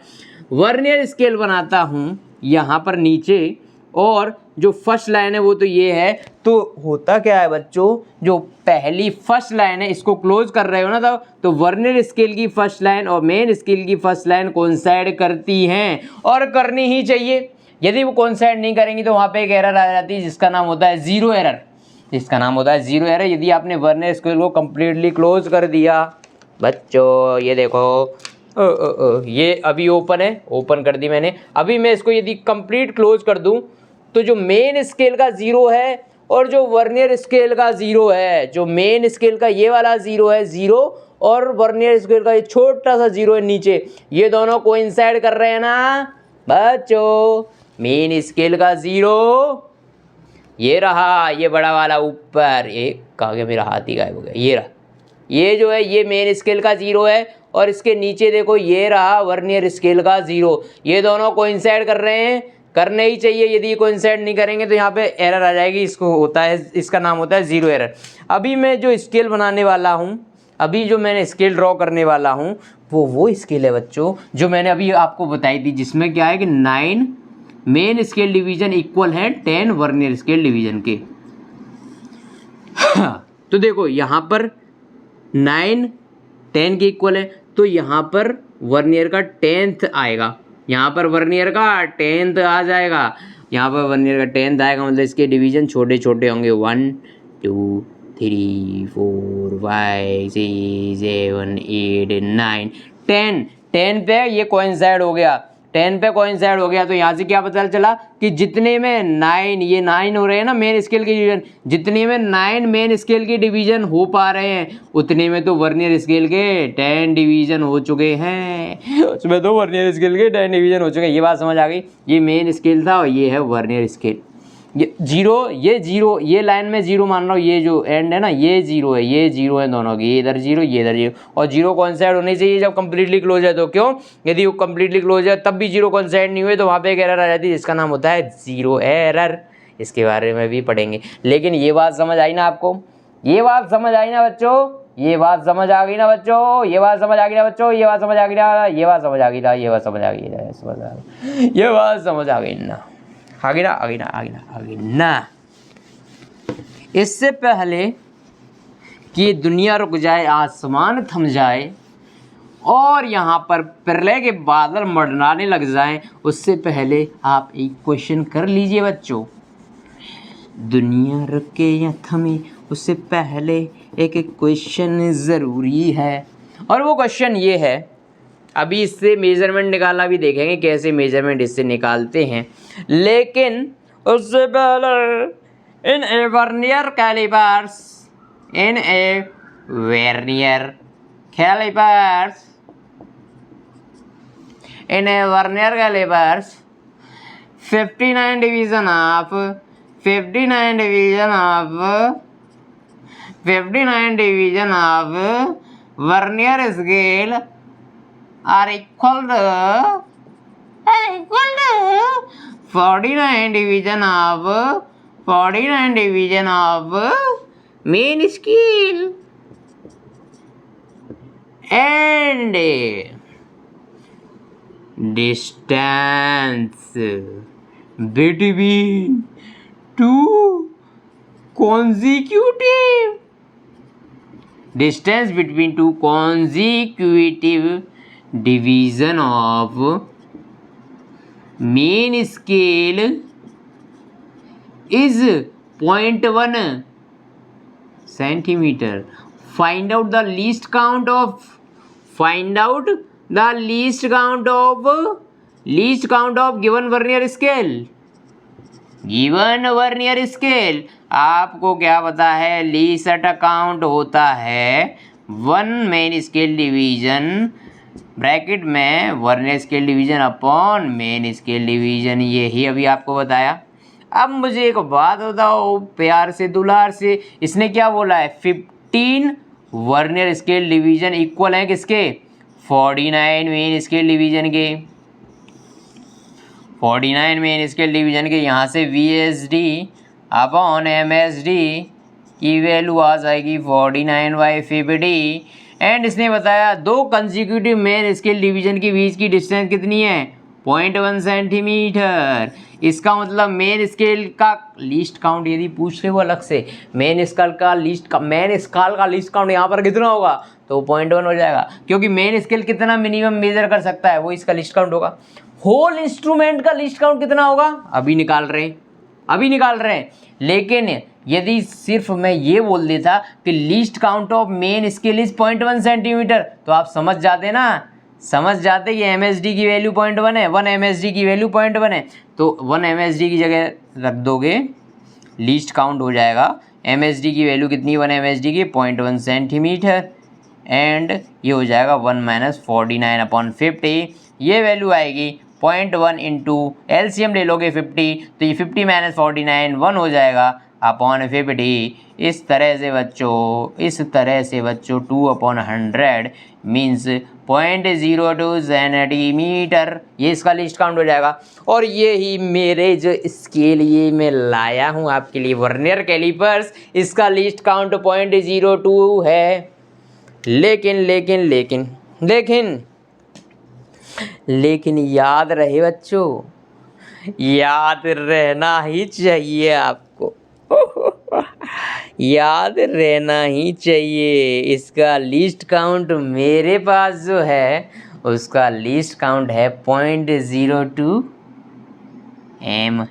वर्नियर स्केल बनाता हूँ यहाँ पर नीचे, और जो फर्स्ट लाइन है वो तो ये है। तो होता क्या है बच्चों, जो पहली फर्स्ट लाइन है इसको क्लोज कर रहे हो ना, तो वर्नियर स्केल की फर्स्ट लाइन और मेन स्केल की फर्स्ट लाइन कोइंसाइड करती हैं, और करनी ही चाहिए। यदि वो कोइंसाइड नहीं करेंगी तो वहाँ पे एक एरर आ जाती है जिसका नाम होता है ज़ीरो एरर। यदि आपने वर्नियर स्केल को कम्प्लीटली क्लोज कर दिया बच्चों, ये देखो ये अभी ओपन कर दी मैंने। अभी मैं इसको यदि कंप्लीट क्लोज कर दूं तो जो मेन स्केल का 0 है और जो वर्नियर स्केल का 0 है, जो मेन स्केल का ये वाला 0 है 0, और वर्नियर स्केल का ये छोटा सा 0 है नीचे, ये दोनों कोइंसाइड कर रहे हैं ना बच्चों। मेन स्केल का 0 ये रहा, ये बड़ा वाला ऊपर, ये कहाँ गया मेरा हाथ ही गायब हो गया, ये रहा। ये जो है ये मेन स्केल का 0 है, और इसके नीचे देखो ये रहा वर्नियर स्केल का 0। ये दोनों कोइंसाइड कर रहे हैं, करने ही चाहिए। यदि ये कोइंसाइड नहीं करेंगे तो यहाँ पे एरर आ जाएगी। इसका नाम होता है ज़ीरो एरर। अभी मैं जो स्केल बनाने वाला हूँ, अभी जो मैंने स्केल ड्रॉ करने वाला हूँ वो स्केल है बच्चों जो मैंने अभी आपको बताई थी, जिसमें क्या है कि 9 मेन स्केल डिवीजन इक्वल है 10 वर्नियर स्केल डिवीजन के। तो देखो यहाँ पर 9 10 के इक्वल है, तो यहाँ पर वर्नियर का 10th आएगा, यहाँ पर वर्नियर का 10th आ जाएगा, यहाँ पर वर्नियर का 10th आएगा, मतलब इसके डिवीजन छोटे छोटे होंगे 1 2 3 4 5 6 7 8 9 10। 10 पे ये कोइंसाइड हो गया, 10 पे कोइंसाइड हो गया, तो यहाँ से क्या पता चला कि जितने में 9, ये 9 हो रहे हैं ना मेन स्केल के डिवीजन, जितने में 9 मेन स्केल के डिवीजन हो पा रहे हैं उतने में तो वर्नियर स्केल के 10 डिवीजन हो चुके हैं, उसमें तो वर्नियर स्केल के 10 डिवीजन हो चुके हैं। ये बात समझ आ गई, ये मेन स्केल था और ये है वर्नियर स्केल। ये जीरो, ये लाइन में जीरो मान रहा हूँ, ये जो एंड है ना ये जीरो है, ये जीरो है दोनों की, ये इधर जीरो ये इधर जीरो, और जीरो कॉन्साइड होनी चाहिए जब कंप्लीटली क्लोज है। तो क्यों, यदि वो कंप्लीटली क्लोज है तब भी जीरो कॉन्साइड नहीं हुए तो वहाँ पे एक एरर आ जाती है जिसका नाम होता है जीरो एरर। इसके बारे में भी पढ़ेंगे। लेकिन ये बात समझ आई ना आपको, ये बात समझ आई ना बच्चों, ये बात समझ आ गई ना बच्चों, ये बात समझ आ गई ना बच्चों, ये बात समझ आ गई ना, ये बात समझ आ गई ना, ये बात समझ आ गई ना, ये बात समझ आ गई ना, आगे ना आगे ना आगे ना आगे ना। इससे पहले कि दुनिया रुक जाए, आसमान थम जाए और यहाँ पर प्रलय के बादल मंडराने लग जाएं, उससे पहले आप एक क्वेश्चन कर लीजिए बच्चों। दुनिया रुके या थमे उससे पहले एक क्वेश्चन ज़रूरी है, और वो क्वेश्चन ये है, अभी इससे मेजरमेंट निकालना भी देखेंगे कैसे मेजरमेंट इससे निकालते हैं, लेकिन उससे पहले in a vernier callipers, in a vernier callipers, in a vernier callipers 59 division of 59 division of vernier scale are equal to 49 division of main scale and distance between two consecutive division of main scale is 0.1 centimeter. Find out the least count of given vernier scale. Given vernier scale आपको क्या पता है, लीस्ट काउंट होता है 1 मेन स्केल डिवीजन ब्रैकेट में vernier scale division upon main scale division, यही अभी आपको बताया। अब मुझे एक बात बताओ प्यार से दुलार से, इसने क्या बोला है 15 वर्नियर स्केल डिवीजन इक्वल है किसके, 49 मेन स्केल डिवीजन के, 49 मेन स्केल डिवीजन के। यहाँ से VSD अपॉन MSD की वैल्यू आ जाएगी 49/50 एंड इसने बताया दो कंसेक्यूटिव मेन स्केल डिवीजन के बीच की डिस्टेंस कितनी है 0.1 सेंटीमीटर। इसका मतलब मेन स्केल का लीस्ट काउंट यदि पूछ रहे हो अलग से, मेन स्केल का लीस्ट काउंट यहाँ पर कितना होगा तो 0.1 हो जाएगा, क्योंकि मेन स्केल कितना मिनिमम मेजर कर सकता है वो इसका लीस्ट काउंट होगा। होल इंस्ट्रूमेंट का लीस्ट काउंट कितना होगा अभी निकाल रहे हैं। लेकिन यदि सिर्फ मैं ये बोल देता कि least count of main scale is 0.1 centimetre तो आप समझ जाते कि MSD की वैल्यू 0.1 है, 1 MSD की वैल्यू 0.1 है, तो 1 MSD की जगह रख दोगे, लीस्ट काउंट हो जाएगा। MSD की वैल्यू कितनी 1 MSD की 0.1 सेंटीमीटर एंड ये हो जाएगा 1 - 49/50, ये वैल्यू आएगी 0.1 इंटू LCM ले लोगे 50, तो ये 50 - 49 1 हो जाएगा अपॉन 50। इस तरह से बच्चों 2/100 मीन्स 0.02 सेंटीमीटर, ये इसका लिस्ट काउंट हो जाएगा। और ये ही मेरे जो इसके लिए मैं लाया हूँ आपके लिए वर्नियर कैलिपर्स, इसका लिस्ट काउंट 0.02 है। लेकिन याद रहे बच्चों, याद रहना ही चाहिए आपको याद रहना ही चाहिए। इसका लिस्ट काउंट मेरे पास जो है उसका लीस्ट काउंट है 0.02 mm।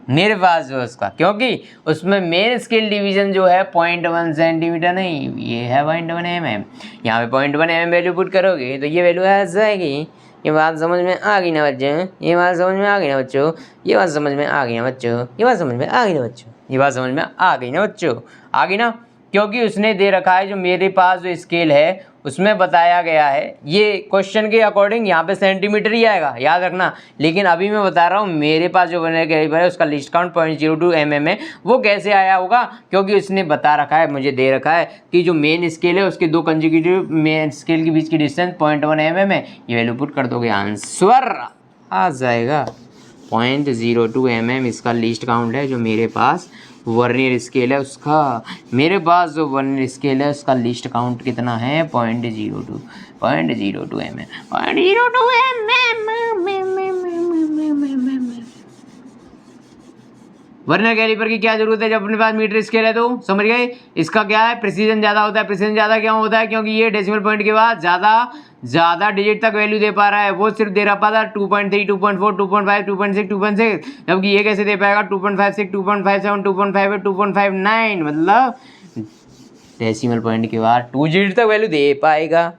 मेरे पास जो उसका, क्योंकि उसमें मेन स्केल डिवीजन जो है 0.1 सेंटीमीटर नहीं, ये है 0.1 mm। यहाँ पे 0.1 mm वैल्यू पुट करोगे तो ये वैल्यू आ जाएगी। ये बात समझ में आ गई ना बच्चों? ये बात समझ में आ गई ना बच्चों? ये बात समझ में आ गई ना बच्चों? ये बात समझ में आ गई ना बच्चों? ये बात समझ में आ गई ना बच्चों? आ गई ना? क्योंकि उसने दे रखा है, जो मेरे पास जो स्केल है उसमें बताया गया है, ये क्वेश्चन के अकॉर्डिंग यहाँ पे सेंटीमीटर ही आएगा, याद रखना। लेकिन अभी मैं बता रहा हूँ मेरे पास जो वर्नियर कैलिपर है उसका लिस्ट काउंट 0.02 mm है। वो कैसे आया होगा? क्योंकि उसने बता रखा है, मुझे दे रखा है कि जो मेन स्केल है उसके दो कंजिक्यूटिव मेन स्केल के बीच की डिस्टेंस 0.1 mm है। ये वैल्यू पुट कर दोगे, आंसर आ जाएगा 0.02 mm। इसका लिस्ट काउंट है जो मेरे पास वर्नियर स्केल है उसका। मेरे पास जो वर्नियर स्केल है उसका लिस्ट काउंट कितना है? 0.02 mm। 0.02 mm। वर्नियर कैलिपर की क्या जरूरत है जब अपने पास मीटर स्केल है? तो समझ गए। इसका क्या है? प्रिसीजन ज़्यादा होता है। प्रिसीजन ज़्यादा क्यों होता है? क्योंकि ये डेसिमल पॉइंट के बाद ज़्यादा डिजिट तक वैल्यू दे पा रहा है। वो सिर्फ दे रहा पाता 2.3, 2.4, 2.5, 2.6, 2.6, जबकि ये कैसे दे पाएगा? 2.56, 2.57, 2.58, 2.59, मतलब डेसिमल पॉइंट के बाद 2 डिजिट तक वैल्यू दे पाएगा।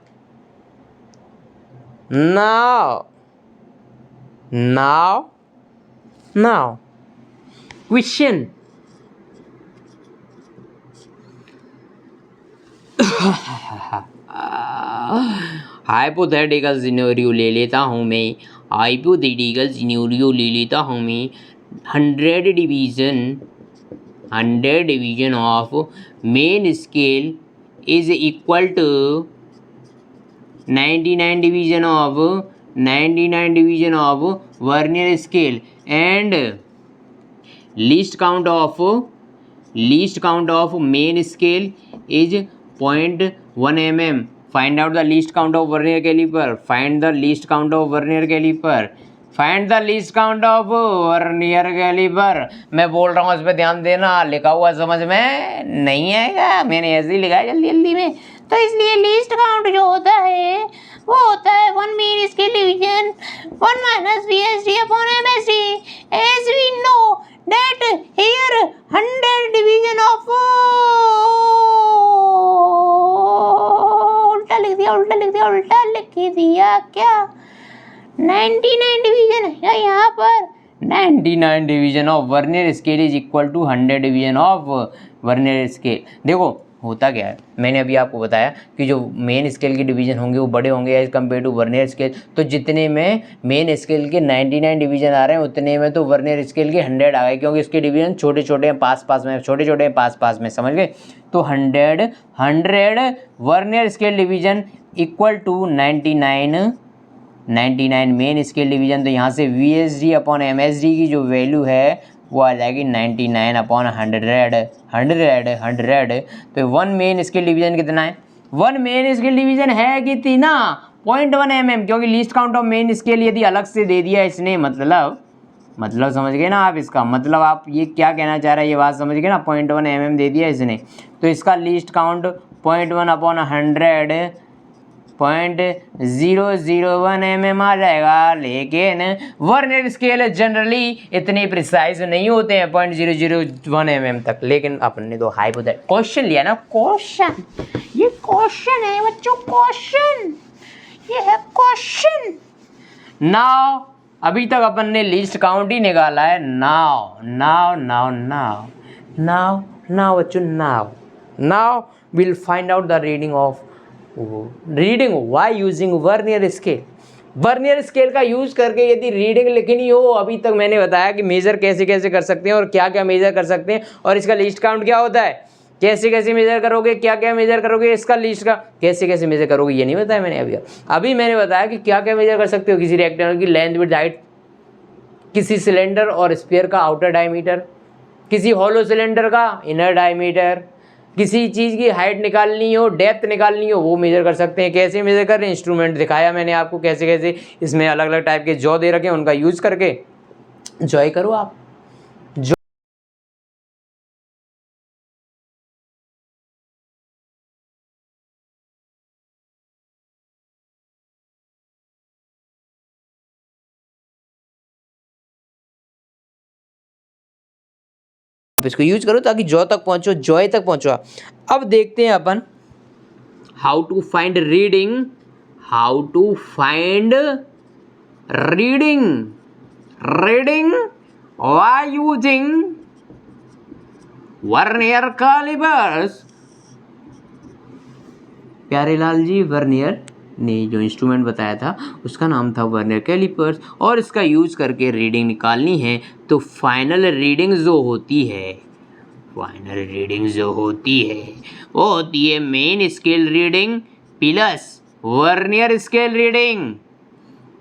Now question. हाइपोथेटिकल सिनेरियो ले लेता हूँ मैं। हाइपोथेटिकल सिनेरियो ले लेता हूँ मैं। 100 division of main scale is equal to 99 division of vernier scale and least count of main scale is 0.1 mm। Find out the least count of vernier caliper. Find the least count of vernier caliper. Find the least count of vernier caliper. मैं बोल रहा हूँ, इस पर ध्यान देना। लिखा हुआ समझ में नहीं आएगा, मैंने ऐसे ही लिखा है जल्दी जल्दी में। तो इसलिए लीस्ट काउंट जो होता है वो होता है 1 main scale division 1 minus VSD upon MSD। As we know that here 100 division of उल्टा लिख दिया क्या? 99 डिवीजन है यहाँ पर। 99 division of vernier scale is equal to 100 division of vernier scale. देखो होता क्या है, मैंने अभी आपको बताया कि जो मेन स्केल के डिवीजन होंगे वो बड़े होंगे as compare to vernier scale. तो जितने में मेन स्केल के 99 डिवीजन आ रहे हैं उतने में तो वर्नियर स्केल के 100 आ गए, क्योंकि इसके डिवीजन छोटे छोटे हैं, पास पास में, छोटे छोटे हैं, पास पास में, समझ गए। तो 100 vernier scale division equal to 99 main scale division. तो यहाँ से VSD अपॉन MSD की जो वैल्यू है वो आ जाएगी 99 अपॉन 100। तो 1 मेन स्केल डिवीजन कितना है? 1 मेन स्केल डिवीजन है कितना? 0.1 mm। क्योंकि least count of main scale यदि अलग से दे दिया इसने, मतलब समझ गए ना आप? इसका मतलब आप ये क्या कहना चाह रहे हैं, ये बात समझ गए ना? 0.1 mm दे दिया इसने, तो इसका लीस्ट काउंट 0.1 अपॉन 100 0.001 mm आ जाएगा। लेकिन वर्नियर स्केल जनरली इतने प्रिसाइज नहीं होते हैं 0.001 mm तक। लेकिन अपने तो हाइपोथेटिकल क्वेश्चन लिया ना, क्वेश्चन, ये क्वेश्चन है बच्चों, क्वेश्चन, ये है क्वेश्चन। नाउ अभी तक अपन ने लीस्ट काउंट ही निकाला है। नाउ बच्चों, now will find out the reading why using vernier scale. Vernier scale का यूज करके यदि रीडिंग लिखनी हो, अभी तक मैंने बताया कि मेजर कैसे कैसे कर सकते हैं और क्या क्या मेजर कर सकते हैं, और इसका लिस्ट काउंट क्या होता है, कैसे कैसे मेजर करोगे, क्या क्या मेजर करोगे, इसका लिस्ट का कैसे कैसे मेजर करोगे ये नहीं बताया मैंने अभी मैंने बताया कि क्या क्या मेजर कर सकते हो। किसी रेक्टेंगल की लेंथ विड्थ हाइट, किसी सिलेंडर और स्फीयर का आउटर डायमीटर, किसी हॉलो सिलेंडर का इनर डायमीटर, किसी चीज़ की हाइट निकालनी हो, डेप्थ निकालनी हो, वो मेजर कर सकते हैं। कैसे मेजर कर रहे हैं? इंस्ट्रूमेंट दिखाया मैंने आपको कैसे कैसे इसमें अलग अलग टाइप के जॉ दे रखे हैं, उनका यूज़ करके जॉय करो आप। आप इसको यूज करो ताकि जॉ तक पहुँचो, जॉय तक पहुँचो। अब देखते हैं अपन how to find reading, how to find reading, reading by using vernier calipers. Pyarelal ji, vernier ने जो इंस्ट्रूमेंट बताया था उसका नाम था वर्नियर कैलिपर्स, और इसका यूज करके रीडिंग निकालनी है। तो फाइनल रीडिंग जो होती है, फाइनल रीडिंग जो होती है वो होती है main scale reading plus vernier scale reading,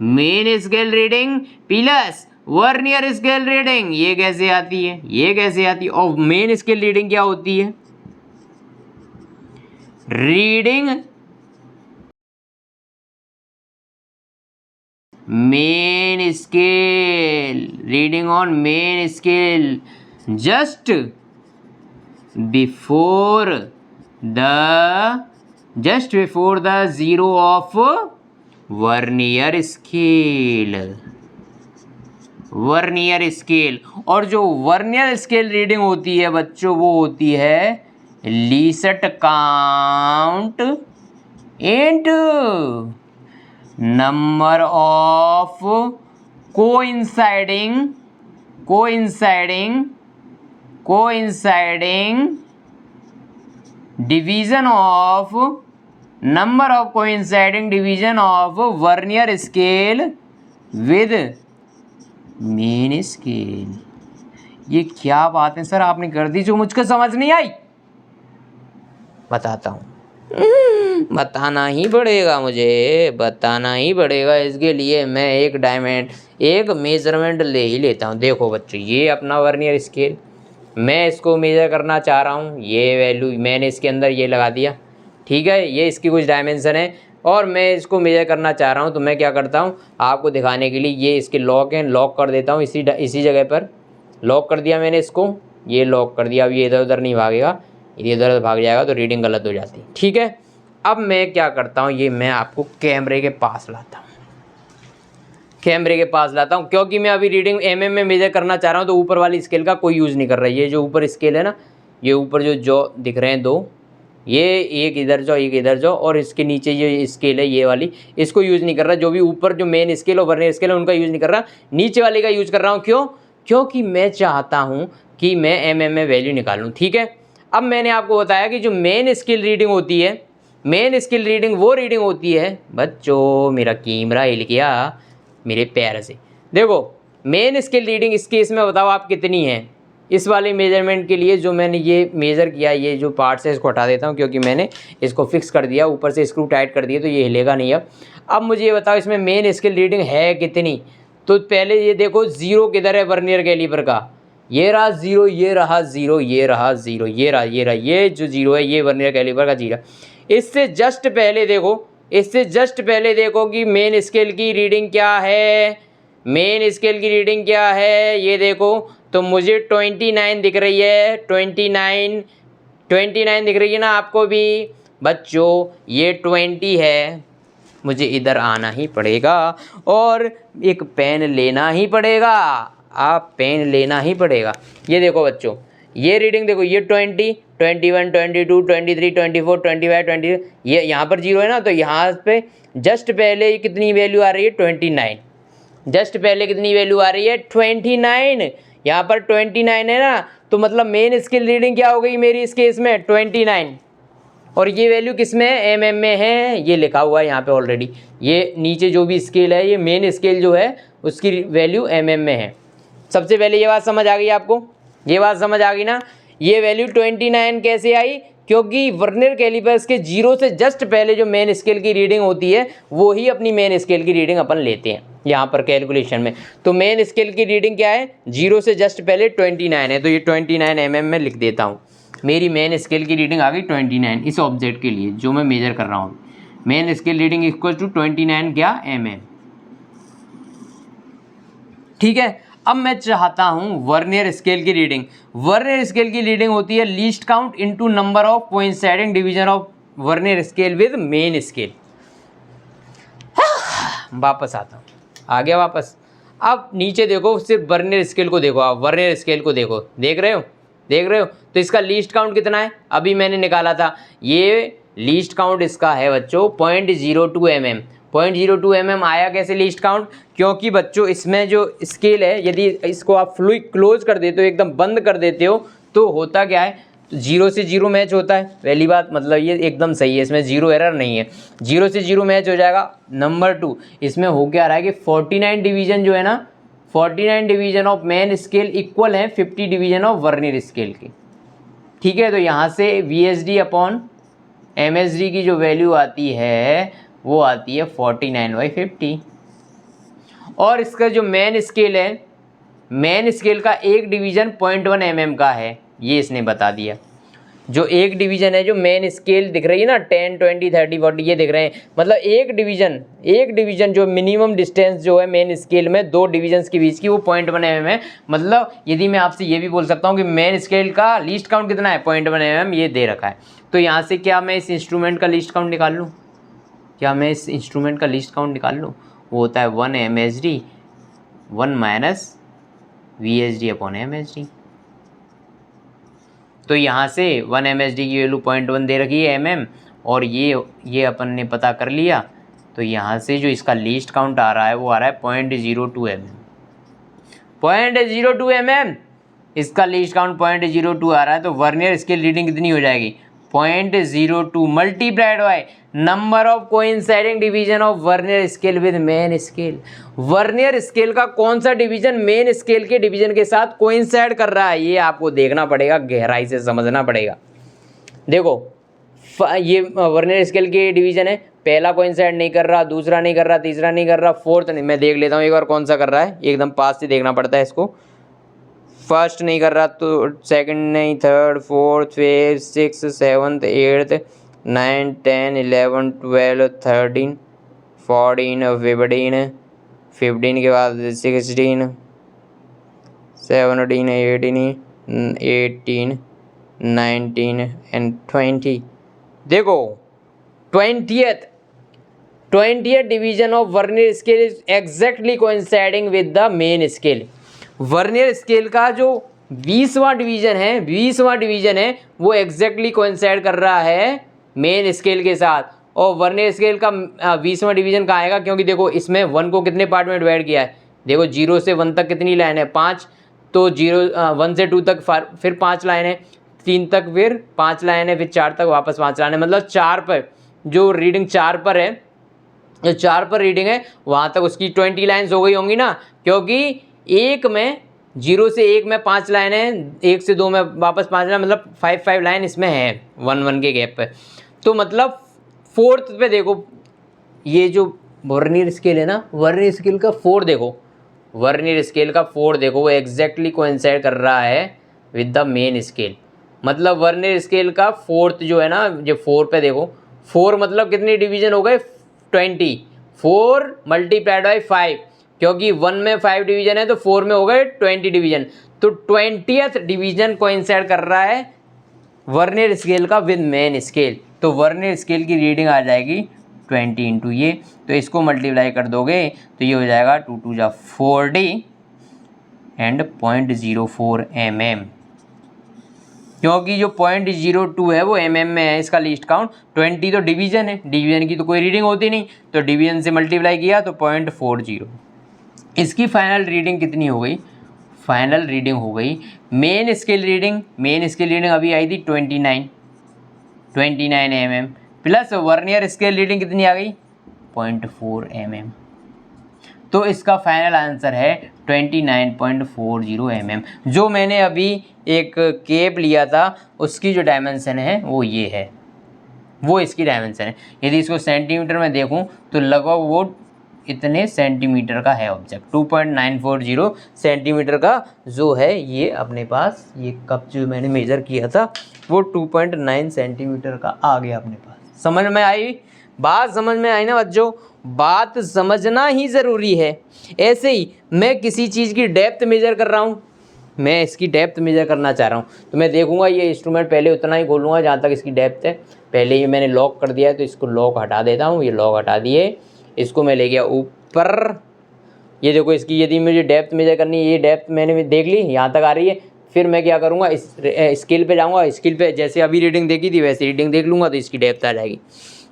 main scale reading plus vernier scale reading. ये कैसे आती है, ये कैसे आती है? और मेन स्केल रीडिंग क्या होती है? Reading main scale, reading on main scale just before the zero of vernier scale, vernier scale. और जो वर्नियर स्केल रीडिंग होती है बच्चों, वो होती है least count into number of coinciding division of, number of coinciding division of vernier scale with main scale. ये क्या बात है सर आपने कर दी जो मुझको समझ नहीं आई? बताता हूँ। बताना ही पड़ेगा, मुझे बताना ही पड़ेगा। इसके लिए मैं एक मेजरमेंट ले ही लेता हूँ। देखो बच्चों, ये अपना वर्नियर स्केल, मैं इसको मेजर करना चाह रहा हूँ। ये वैल्यू मैंने इसके अंदर ये लगा दिया, ठीक है। ये इसकी कुछ डायमेंशन है और मैं इसको मेजर करना चाह रहा हूँ। तो मैं क्या करता हूँ आपको दिखाने के लिए, ये इसके लॉक हैं, लॉक कर देता हूँ इसी जगह पर। लॉक कर दिया मैंने इसको, ये लॉक कर दिया। अब ये इधर उधर नहीं भागेगा, ये इधर उधर भाग जाएगा तो रीडिंग गलत हो जाती है, ठीक है। अब मैं क्या करता हूँ, ये मैं आपको कैमरे के पास लाता हूँ, कैमरे के पास लाता हूँ, क्योंकि मैं अभी रीडिंग mm में मेजर करना चाह रहा हूँ। तो ऊपर वाली स्केल का कोई यूज़ नहीं कर रहा है। ये जो ऊपर स्केल है ना, ये ऊपर जो दिख रहे हैं दो, ये एक इधर जो एक इधर जो, और इसके नीचे ये स्केल है ये वाली, इसको यूज़ नहीं कर रहा। जो भी ऊपर जो मेन स्केल और वर्नियर स्केल है उनका यूज़ नहीं कर रहा, नीचे वाले का यूज़ कर रहा हूँ। क्यों? क्योंकि मैं चाहता हूँ कि मैं mm में वैल्यू निकालूँ, ठीक है। अब मैंने आपको बताया कि जो मेन स्केल रीडिंग होती है, मेन स्केल रीडिंग वो रीडिंग होती है बच्चों, मेरा कैमरा हिल गया मेरे पैर से। देखो मेन स्केल रीडिंग इस केस में बताओ आप कितनी है। इस वाले मेजरमेंट के लिए जो मैंने ये मेज़र किया, ये जो पार्ट्स है इसको हटा देता हूँ, क्योंकि मैंने इसको फिक्स कर दिया, ऊपर से स्क्रू टाइट कर दिया तो ये हिलेगा नहीं। अब मुझे ये बताओ इसमें मेन स्केल रीडिंग है कितनी। तो पहले ये देखो ज़ीरो किधर है वर्नियर कैलिपर का, ये रहा ज़ीरो, ये रहा ज़ीरो, ये रहा ज़ीरो, ये रहा ये जो ज़ीरो है ये वर्नियर कैलिपर का ज़ीरो। इससे जस्ट पहले देखो, इससे जस्ट पहले देखो कि मेन स्केल की रीडिंग क्या है, मेन स्केल की रीडिंग क्या है ये देखो। तो मुझे 29 दिख रही है, 29 दिख रही है ना आपको भी बच्चों, ये 20 है। मुझे इधर आना ही पड़ेगा और एक पेन लेना ही पड़ेगा, आप पेन लेना ही पड़ेगा। ये देखो बच्चों, ये रीडिंग देखो, ये 20, 21, 22, 23, 24, 25, 26, ये यहाँ पर जीरो है ना, तो यहाँ पे जस्ट पहले कितनी वैल्यू आ रही है 29, जस्ट पहले कितनी वैल्यू आ रही है 29, यहाँ पर 29 है ना। तो मतलब मेन स्केल रीडिंग क्या हो गई मेरी इस केस में 29, और ये वैल्यू किस में है, mm में है, ये लिखा हुआ है यहाँ पे ऑलरेडी। ये नीचे जो भी स्केल है, ये मेन स्केल जो है उसकी वैल्यू mm में है। सबसे पहले ये बात समझ आ गई आपको, ये बात समझ आ गई ना। ये वैल्यू 29 कैसे आई, क्योंकि वर्नियर कैलिपर्स के जीरो से जस्ट पहले जो मेन स्केल की रीडिंग होती है वो ही अपनी मेन स्केल की रीडिंग अपन लेते हैं यहाँ पर कैलकुलेशन में। तो मेन स्केल की रीडिंग क्या है, जीरो से जस्ट पहले 29 है, तो ये 29 mm में लिख देता हूँ। मेरी मेन स्केल की रीडिंग आ गई 29 इस ऑब्जेक्ट के लिए जो मैं मेजर कर रहा हूँ। Main scale reading equal to 29 क्या mm, ठीक है। अब मैं चाहता हूँ वर्नियर स्केल की रीडिंग। वर्नियर स्केल की रीडिंग होती है least count into number of coinciding division of vernier scale with main scale. वापस आता हूँ, आ गया वापस। अब नीचे देखो, सिर्फ वर्नियर स्केल को देखो, आप वर्नियर स्केल को देखो, देख रहे हो देख रहे हो। तो इसका लीस्ट काउंट कितना है, अभी मैंने निकाला था, ये लीस्ट काउंट इसका है बच्चों 0.02 mm। 0.02 mm आया कैसे लीस्ट काउंट, क्योंकि बच्चों इसमें जो स्केल है, यदि इसको आप फुली क्लोज कर देते हो, एकदम बंद कर देते हो, तो होता क्या है, 0 से 0 मैच होता है, पहली बात, मतलब ये एकदम सही है, इसमें 0 एरर नहीं है, 0 से 0 मैच हो जाएगा। नंबर 2, इसमें हो क्या रहा है कि 49 डिवीजन जो है ना, 49 division of main scale equal है 50 डिवीजन ऑफ वर्नियर स्केल के, ठीक है। तो यहाँ से VSD अपॉन MSD की जो वैल्यू आती है वो आती है 49/50। और इसका जो मेन स्केल है, मेन स्केल का एक डिवीज़न 0.1 mm का है, ये इसने बता दिया। जो एक डिवीज़न है, जो मेन स्केल दिख रही है ना 10, 20, 30, 40 ये दिख रहे हैं, मतलब एक डिवीज़न जो मिनिमम डिस्टेंस जो है मेन स्केल में दो डिवीजन्स के बीच की, वो 0.1 mm है। मतलब यदि मैं आपसे ये भी बोल सकता हूँ कि मेन स्केल का लीस्ट काउंट कितना है, 0.1 mm ये दे रखा है। तो यहाँ से क्या मैं इस इंस्ट्रूमेंट का लीस्ट काउंट निकाल लूँ, वो होता है 1 MSD 1 minus VSD upon MSD। तो यहाँ से 1 MSD की वैल्यू 0.1 दे रखी है mm, और ये अपन ने पता कर लिया। तो यहाँ से जो इसका लीस्ट काउंट आ रहा है वो आ रहा है 0.02 mm। 0.02 mm इसका लीस्ट काउंट 0.02 आ रहा है। तो वर्नियर स्केल रीडिंग कितनी हो जाएगी, 0.02 multiplied by number of coinciding division of vernier scale with main scale. Vernier scale का कौन सा डिवीजन मेन स्केल के डिवीजन के साथ कोइंसाइड कर रहा है, ये आपको देखना पड़ेगा, गहराई से समझना पड़ेगा। देखो ये वर्नियर स्केल के डिवीजन है, पहला कोइंसाइड नहीं कर रहा, दूसरा नहीं कर रहा, तीसरा नहीं कर रहा, फोर्थ नहीं, मैं देख लेता हूँ एक बार कौन सा कर रहा है, एकदम पास से देखना पड़ता है इसको। फर्स्ट नहीं कर रहा तो सेकंड नहीं, third, fourth, fifth, six, seventh, eighth, 9, 10, 11, 12, 13, 14, 15 के बाद 16, 17, 18, 19 एंड 20। देखो 20th division of vernier scale is exactly coinciding with the main scale. Vernier scale का जो 20वां डिवीजन है वो एग्जैक्टली कोइंसाइड कर रहा है मेन स्केल के साथ। और वर्नियर स्केल का 20वां डिवीजन कहाँ आएगा, क्योंकि देखो इसमें 1 को कितने पार्ट में डिवाइड किया है, देखो 0 से 1 तक कितनी लाइन है, 5, तो 1 से 2 तक फिर 5 लाइन है, 3 तक फिर 5 लाइन है, फिर 4 तक वापस 5 लाइन है। मतलब 4 पर जो रीडिंग 4 पर है, जो 4 पर रीडिंग है वहाँ तक उसकी 20 लाइन्स हो गई होंगी ना, क्योंकि 0 से 1 में 5 लाइन है, 1 से 2 में वापस 5 लाइन, मतलब 5 लाइन इसमें है 1 के गैप पे। तो मतलब 4th पे देखो, ये जो वर्नियर स्केल है ना, वर्नियर स्केल का 4 देखो, वर्नियर स्केल का 4 देखो, वो एग्जैक्टली कोइंसाइड कर रहा है विद द मेन स्केल। मतलब वर्नियर स्केल का 4th जो है ना, जो 4 पे देखो, 4 मतलब कितने डिवीजन हो गए, 20, 4 मल्टीप्लाइड बाई 5, क्योंकि 1 में 5 डिवीजन है तो 4 में हो गए 20 डिवीजन। तो 20th डिवीजन कोइंसाइड कर रहा है वर्नियर स्केल का विद मेन स्केल। तो वर्नियर स्केल की रीडिंग आ जाएगी 20 इंटू ये, तो इसको मल्टीप्लाई कर दोगे तो ये हो जाएगा 2 2 जा 4D एंड 0.04 mm, क्योंकि जो 0.02 है वो mm में है इसका लीस्ट काउंट। 20 तो डिवीजन है, डिवीजन की तो कोई रीडिंग होती नहीं, तो डिवीजन से मल्टीप्लाई किया तो 0.40। इसकी फाइनल रीडिंग कितनी हो गई, फाइनल रीडिंग हो गई मेन स्केल रीडिंग अभी आई थी 29 mm, plus vernier scale reading कितनी आ गई 0.4 mm। तो इसका फाइनल आंसर है 29.40 mm। जो मैंने अभी एक केप लिया था उसकी जो डायमेंशन है वो ये है, वो इसकी डायमेंशन है। यदि इसको सेंटीमीटर में देखूं तो लगभग वो इतने सेंटीमीटर का है ऑब्जेक्ट, 2.940 सेंटीमीटर का जो है ये अपने पास, ये कप जो मैंने मेज़र किया था वो 2.9 सेंटीमीटर का आ गया अपने पास। समझ में आई बात, समझ में आई ना बच्चों, बात समझना ही ज़रूरी है। ऐसे ही मैं किसी चीज़ की डेप्थ मेज़र कर रहा हूँ, मैं इसकी डेप्थ मेज़र करना चाह रहा हूँ, तो मैं देखूंगा ये इंस्ट्रूमेंट पहले उतना ही खोलूँगा जहाँ तक इसकी डेप्थ है। पहले ये मैंने लॉक कर दिया है तो इसको लॉक हटा देता हूँ, ये लॉक हटा दिए, इसको मैं ले गया ऊपर। ये देखो इसकी यदि मुझे डेप्थ मेज़र करनी है, ये डेप्थ मैंने देख ली यहाँ तक आ रही है, फिर मैं क्या करूँगा, इस स्केल पे जाऊँगा, स्केल पे जैसे अभी रीडिंग देखी थी वैसे रीडिंग देख लूँगा, तो इसकी डेप्थ आ जाएगी।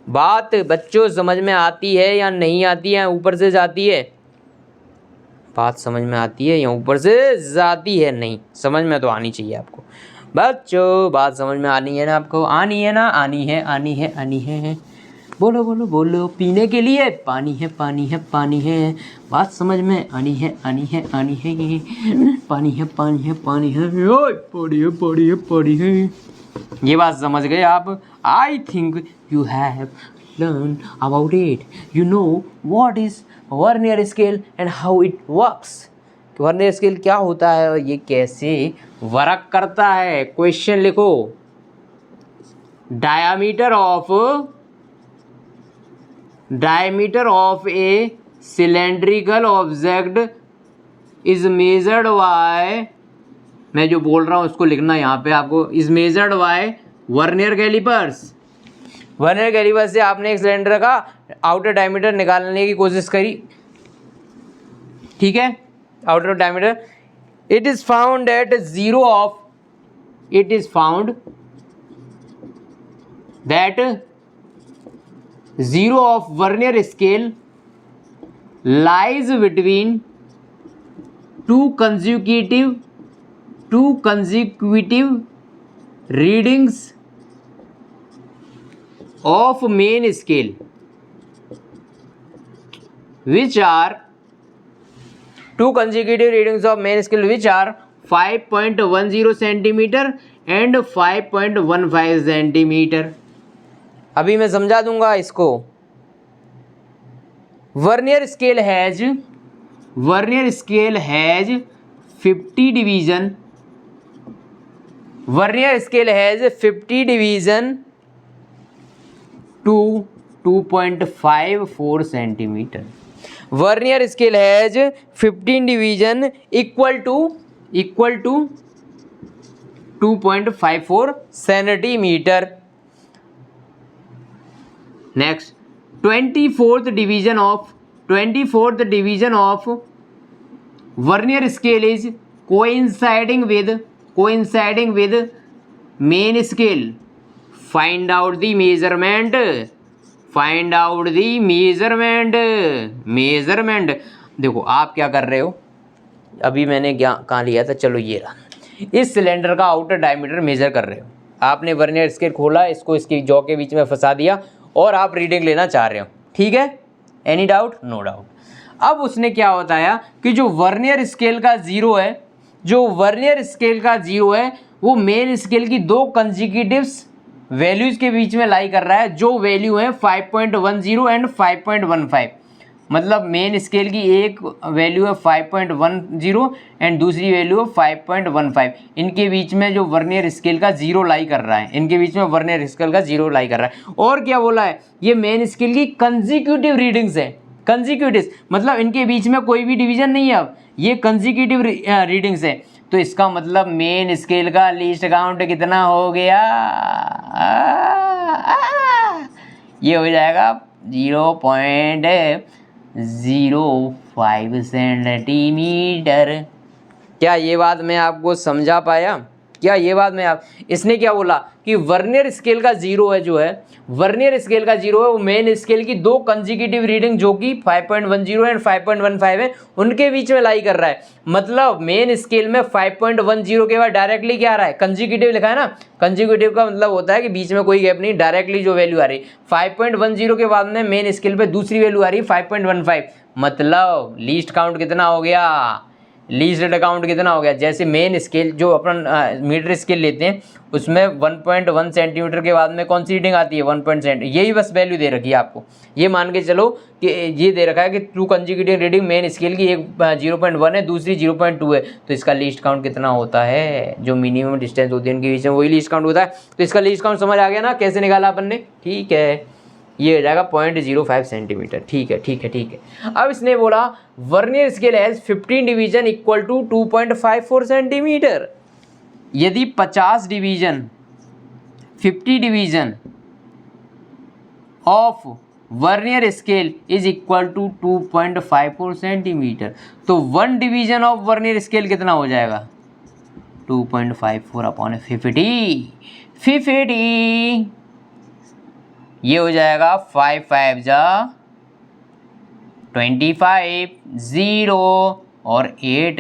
बात बच्चों समझ में आती है या नहीं आती है, ऊपर से जाती है? बात समझ में आती है या ऊपर से जाती है? नहीं, समझ में तो आनी चाहिए आपको बच्चों। बात समझ में आनी है ना आपको? आनी है ना? आनी है, आनी है, आनी है। बोलो बोलो बोलो। पीने के लिए पानी है, पानी है, पानी है। बात समझ में आनी है, आनी है, आनी है। पानी है, पानी है, पानी है। ओए पानी है, पानी है, पानी है। ये बात समझ गए आप? I think you have learn about it. You know what is vernier scale and how it works. Vernier scale क्या होता है और ये कैसे वर्क करता है। क्वेश्चन लिखो। Diameter of A cylindrical object is measured bye, मैं जो बोल रहा हूँ उसको लिखना यहाँ पे आपको, is measured by vernier calipers. Vernier caliper से आपने एक सिलेंडर का आउटर डायमीटर निकालने की कोशिश करी, ठीक है, outer diameter. It is found that zero of vernier scale lies between two consecutive readings of main scale, which are 5.10 centimeter and 5.15 centimeter। अभी मैं समझा दूंगा इसको। Vernier scale has 50 division. Vernier scale has 50 division to 2.54 centimetre. Vernier scale has 15 division equal to 2.54 centimetre. Next, 24th division of vernier scale is coinciding with main scale। find out the measurement। देखो आप क्या कर रहे हो, अभी मैंने कहाँ लिया था, चलो ये रहा। इस सिलेंडर का आउटर डायमीटर मेजर कर रहे हो आपने। वर्नियर स्केल खोला, इसको इसकी जॉ के बीच में फंसा दिया और आप रीडिंग लेना चाह रहे हो, ठीक है। Any doubt? No doubt. अब उसने क्या बताया कि जो वर्नियर स्केल का जीरो है वो मेन स्केल की दो कंसेक्यूटिव्स वैल्यूज के बीच में लाई कर रहा है, जो वैल्यू है 5.10 एंड 5.15। मतलब मेन स्केल की एक वैल्यू है 5.10 एंड दूसरी वैल्यू है 5.15। इनके बीच में जो वर्नियर स्केल का जीरो लाई कर रहा है, और क्या बोला है, ये मेन स्केल की कंसेक्यूटिव रीडिंग्स है। कंसेक्यूटिव मतलब इनके बीच में कोई भी डिवीजन नहीं है, अब ये कंसेक्यूटिव रीडिंग्स है। तो इसका मतलब मेन स्केल का लीस्ट काउंट कितना हो गया? ये हो जाएगा 0.05 सेंटीमीटर। क्या ये बात मैं आपको समझा पाया? इसने क्या बोला कि वर्नियर स्केल का जीरो है, वो मेन स्केल की दो कंसेक्यूटिव रीडिंग जो कि 5.10 एंड 5.15 है, उनके बीच में लाई कर रहा है। मतलब मेन स्केल में 5.10 के बाद डायरेक्टली क्या आ रहा है? कंसेक्यूटिव लिखा है ना। कंसेक्यूटिव का मतलब होता है कि बीच में कोई गैप नहीं, डायरेक्टली जो वैल्यू आ रही। 5.10 के बाद में मेन स्केल पे दूसरी वैल्यू आ रही 5.15। मतलब लीस्ट काउंट कितना हो गया? जैसे मेन स्केल जो अपन मीटर स्केल लेते हैं उसमें 1.1 सेंटीमीटर के बाद में कौन सी रीडिंग आती है? 1.7। यही बस वैल्यू दे रखी है आपको। ये मान के चलो कि ये दे रखा है कि 2 कंसेक्यूटिव रीडिंग मेन स्केल की, एक 0.1 है, दूसरी 0.2 है, तो इसका लीस्ट काउंट कितना होता है? जो मिनिमम डिस्टेंस होती है उनके बीच में, वही लीस्ट काउंट होता है। तो इसका लीस्ट काउंट समझ आ गया ना कैसे निकाला अपन ने? ठीक है, ये हो जाएगा 0.05 सेंटीमीटर। ठीक है। अब इसने बोला vernier scale has 15 division equal to 2.54 centimetre. यदि 50 division of vernier scale is equal to 2.54 centimetre, तो 1 डिवीजन ऑफ वर्नियर स्केल कितना हो जाएगा? 2.54/50 ये हो जाएगा 5 5 जा 25 0 और 8,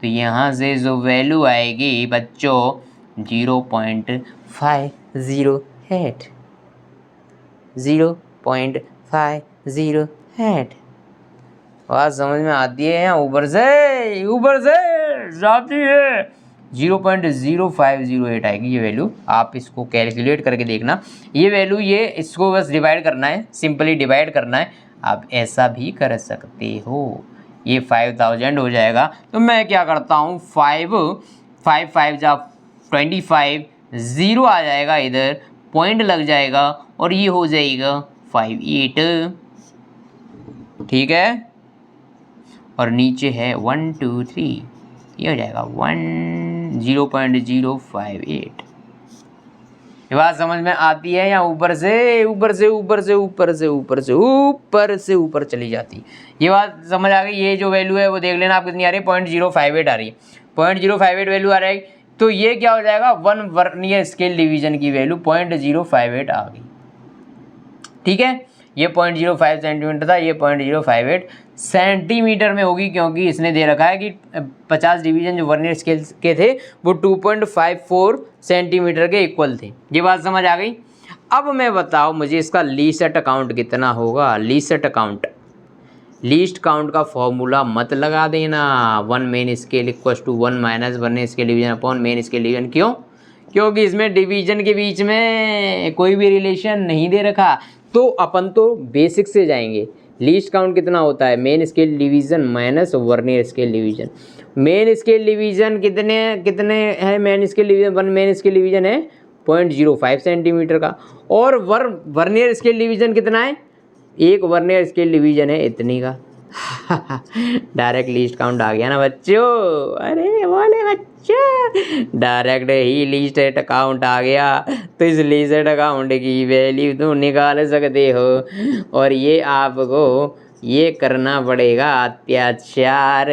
तो यहाँ से जो वैल्यू आएगी बच्चों 0.508 0.508। बात समझ में आती है या ऊपर से जाती है? 0.0508 आएगी ये वैल्यू। आप इसको कैलकुलेट करके देखना, ये वैल्यू ये इसको बस डिवाइड करना है, सिंपली डिवाइड करना है। आप ऐसा भी कर सकते हो, ये 5000 हो जाएगा। तो मैं क्या करता हूँ 5 5 जा 25 0 आ जाएगा, इधर पॉइंट लग जाएगा और ये हो जाएगा 58, ठीक है। और नीचे है 1 2 3, ये हो जाएगा 0.058। ये बात समझ में आती है या ऊपर से ऊपर चली जाती? ये बात समझ आ गई। ये जो वैल्यू है वो देख लेना आप कितनी आ रही है, 0.058 आ रही है, 0.058 वैल्यू आ रही है। तो ये क्या हो जाएगा, 1 वर्नियर स्केल डिवीजन की वैल्यू 0.058 आ गई, ठीक है। ये 0.05 सेंटीमीटर था, ये 0.058 सेंटीमीटर में होगी, क्योंकि इसने दे रखा है कि 50 डिवीजन जो वर्नियर स्केल के थे वो 2.54 सेंटीमीटर के इक्वल थे। ये बात समझ आ गई। अब मैं बताओ मुझे इसका लीस्ट काउंट कितना होगा। लीस्ट काउंट का फॉर्मूला मत लगा देना, 1 main scale equal to 1 minus vernier scale division upon main scale division. क्यों? क्योंकि इसमें डिवीजन के बीच में कोई भी रिलेशन नहीं दे रखा। तो अपन तो बेसिक से जाएंगे। लीस्ट काउंट कितना होता है, main scale division minus vernier scale division. Main scale division कितने है, main scale division 1 main scale division है 0.05 सेंटीमीटर का, और वर्नियर स्केल डिवीजन कितना है, एक वर्नियर स्केल डिवीजन है इतनी का। डायरेक्ट लीस्ट काउंट आ गया ना बच्चों, अरे बोले बच्चों डायरेक्ट ही लीस्ट काउंट आ गया। तो इस लीस्ट काउंट की वैल्यू तुम निकाल सकते हो, और ये आपको ये करना पड़ेगा अत्याचार,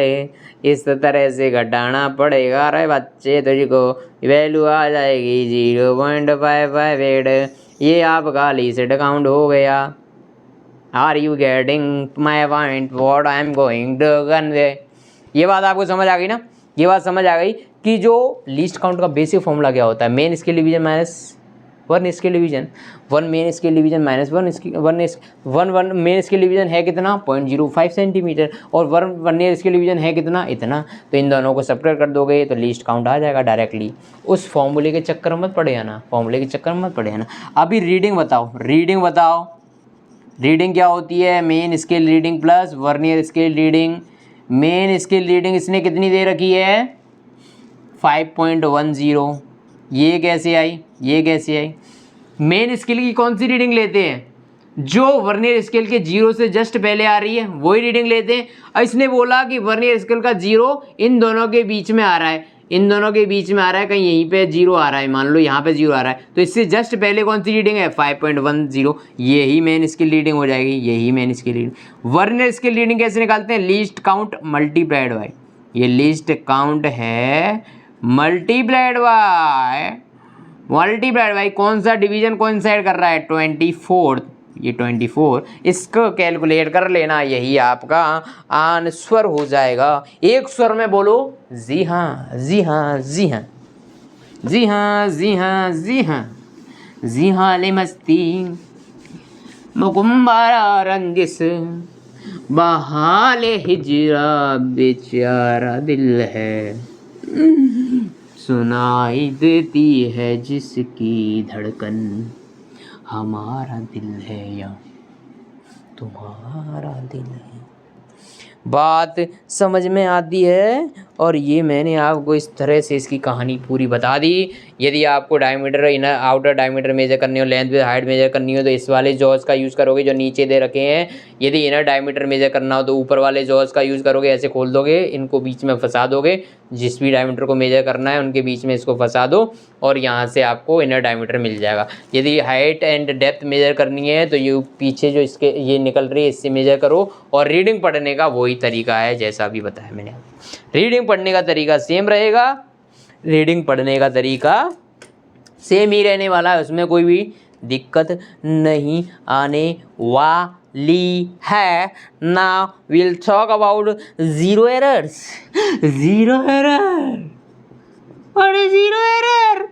इस तरह से घटाना पड़ेगा। अरे बच्चे तुझको वैल्यू आ जाएगी 0.558, ये आपका लीस्ट काउंट हो गया। Are you getting my point? What I am going to convey? ये बात आपको समझ आ गई ना? ये बात समझ आ गई कि जो लीस्ट काउंट का बेसिक फॉर्मूला क्या होता है, main scale division minus 1 scale division, 1 main scale division minus 1 main scale division है कितना 0.05 सेंटीमीटर, और 1 वर्नियर स्केल डिवीजन है कितना इतना। तो इन दोनों को सेपरेट कर दोगे तो लीस्ट काउंट आ जाएगा डायरेक्टली। उस फॉर्मूले के चक्कर मत पड़े ना, अभी रीडिंग बताओ। रीडिंग क्या होती है, main scale reading plus vernier scale reading. Main scale reading इसने कितनी दे रखी है 5.10। ये कैसे आई, मेन स्केल की कौन सी रीडिंग लेते हैं, जो वर्नियर स्केल के 0 से जस्ट पहले आ रही है वही रीडिंग लेते हैं। और इसने बोला कि वर्नियर स्केल का 0 इन दोनों के बीच में आ रहा है, कहीं यहीं पे 0 आ रहा है, मान लो यहाँ पे 0 आ रहा है, तो इससे जस्ट पहले कौन सी रीडिंग है 5.10, यही मेन स्केल रीडिंग हो जाएगी, वर्नियर स्केल रीडिंग कैसे निकालते हैं, लीस्ट काउंट मल्टीप्लाइड बाय, ये लीस्ट काउंट है मल्टीप्लाइड बाय कौन सा डिवीजन कोइंसाइड कर रहा है 24, ये 24, इसको कैलकुलेट कर लेना, यही आपका आंसर हो जाएगा। एक स्वर में बोलो, जी हाँ, ले मस्ती मुकुम्बारा रंजिस बहाले हिजरा बेचारा दिल है, सुनाई देती है जिसकी धड़कन, हमारा दिल है या तुम्हारा दिल है। बात समझ में आती है। और ये मैंने आपको इस तरह से इसकी कहानी पूरी बता दी। यदि आपको diameter inner outer diameter measure करनी हो, लेंथ विद हाइट मेजर करनी हो, तो इस वाले जॉज का यूज़ करोगे जो नीचे दे रखे हैं। यदि इनर डायमीटर मेजर करना हो तो ऊपर वाले जॉज का यूज़ करोगे, ऐसे खोल दोगे, इनको बीच में फंसा दोगे, जिस भी डायमीटर को मेजर करना है उनके बीच में इसको फंसा दो और यहाँ से आपको इनर डायमीटर मिल जाएगा। यदि हाइट एंड डेप्थ मेजर करनी है तो ये पीछे जो इसके ये निकल रही है इससे मेजर करो। और रीडिंग पढ़ने का वही तरीका है जैसा अभी बताया मैंने। रीडिंग पढ़ने का तरीका सेम रहेगा, रीडिंग पढ़ने का तरीका सेम ही रहने वाला है, उसमें कोई भी दिक्कत नहीं आने वाली है। Now will talk about zero errors. Zero error, what is zero error?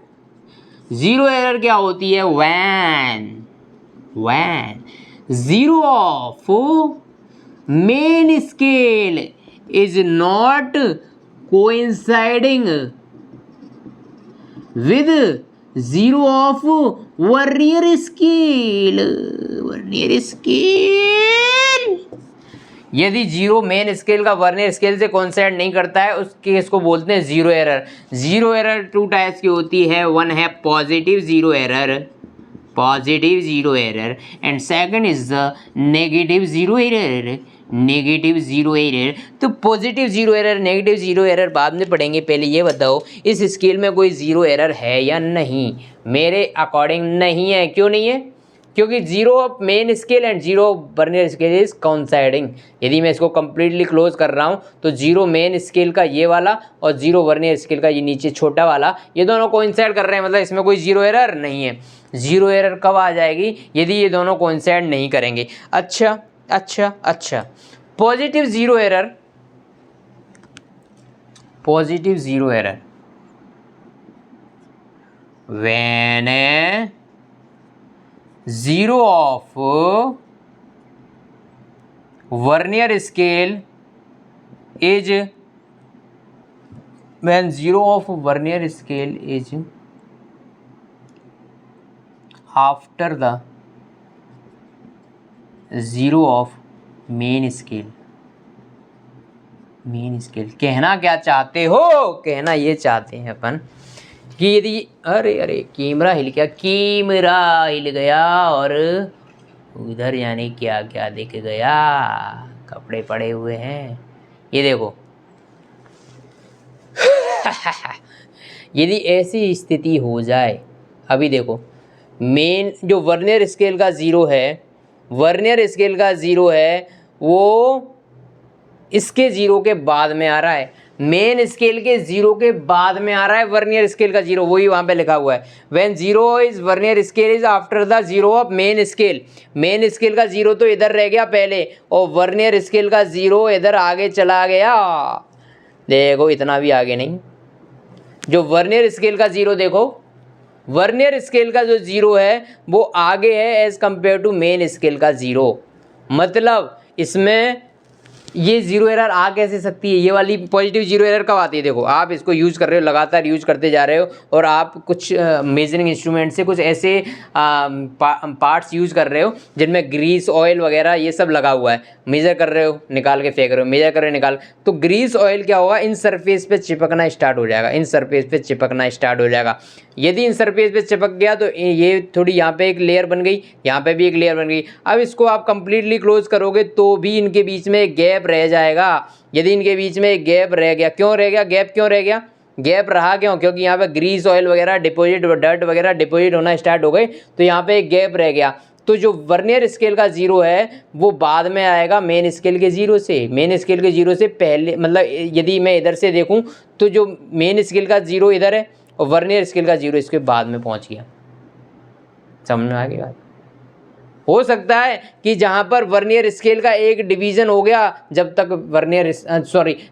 Zero error क्या होती है? when zero of main scale is not coinciding with zero of vernier scale. Vernier scale यदि जीरो मेन स्केल का वर्नियर स्केल से कोइंसाइड नहीं करता है, उस केस को बोलते हैं zero error. Zero error two types की होती है, वन है positive zero error, positive zero error, and second is the negative zero error, negative zero error. तो positive zero error, negative zero error बाद में पढ़ेंगे, पहले ये बताओ इस स्केल में कोई जीरो एरर है या नहीं? मेरे अकॉर्डिंग नहीं है। क्यों नहीं है? क्योंकि zero of main scale and zero vernier scale is coinciding. यदि मैं इसको कंप्लीटली क्लोज कर रहा हूँ तो जीरो मेन स्केल का ये वाला और जीरो वर्नियर स्केल का ये नीचे छोटा वाला, ये दोनों कोइंसाइड कर रहे हैं, मतलब इसमें कोई जीरो एरर नहीं है। जीरो एरर कब आ जाएगी? यदि ये दोनों कोइंसाइड नहीं करेंगे। अच्छा अच्छा अच्छा, positive zero error, positive zero error when zero of vernier scale is, when zero of vernier scale is after the zero of main scale। Main scale कहना क्या चाहते हो? कहना ये चाहते हैं अपन कि यदि अरे अरे कैमरा हिल गया, कैमरा हिल गया और उधर यानी क्या क्या दिख गया? कपड़े पड़े हुए हैं, ये देखो। यदि ऐसी स्थिति हो जाए, अभी देखो मेन जो वर्नियर स्केल का ज़ीरो है, वर्नियर स्केल का ज़ीरो है वो इसके ज़ीरो के बाद में आ रहा है, मेन स्केल के जीरो के बाद में आ रहा है वर्नियर स्केल का जीरो, वही वहाँ पे लिखा हुआ है। When zero is vernier scale is after the zero of main scale. Main scale का जीरो तो इधर रह गया पहले और वर्नियर स्केल का जीरो इधर आगे चला गया। देखो इतना भी आगे नहीं, जो वर्नियर स्केल का जीरो देखो, वर्नियर स्केल का जो जीरो है वो आगे है as compare to main scale का जीरो। मतलब इसमें ये जीरो एरर आ कैसे सकती है? ये वाली पॉजिटिव जीरो एरर कब आती है? देखो आप इसको यूज़ कर रहे हो, लगातार यूज करते जा रहे हो और आप कुछ मेजरिंग इंस्ट्रूमेंट से कुछ ऐसे पार्ट्स यूज़ कर रहे हो जिनमें ग्रीस ऑयल वगैरह ये सब लगा हुआ है, मेजर कर रहे हो, निकाल के फेंक रहे हो, मेजर कर रहे हो, निकाल, तो ग्रीस ऑयल क्या होगा? इन सरफेस पे चिपकना स्टार्ट हो जाएगा, इन सरफेस पे चिपकना स्टार्ट हो जाएगा। यदि इन सरफेस पे चिपक गया तो ये थोड़ी यहाँ पे एक लेयर बन गई, यहाँ पे भी एक लेयर बन गई। अब इसको आप कंप्लीटली क्लोज करोगे तो भी इनके बीच में एक गैप रह जाएगा। यदि इनके बीच में एक गैप रह गया, क्यों रह गया गैप? क्यों रह गया गैप? रहा क्यों? क्योंकि यहाँ पे ग्रीस ऑयल वगैरह डिपॉजिट, डर्ट वगैरह डिपॉजिट होना स्टार्ट हो गए, तो यहाँ पे एक गैप रह गया। तो जो वर्नियर स्केल का जीरो है वो बाद में आएगा मेन स्केल के जीरो से। मेन स्केल के जीरो से पहले, मतलब यदि मैं इधर से देखूं तो जो मेन स्केल का जीरो इधर है और वर्नियर स्केल का जीरो इसके बाद में पहुंच गया। समझ में आ गई बात? हो सकता है कि जहां पर वर्नियर स्केल का एक डिवीजन हो गया, जब तक वर्नियर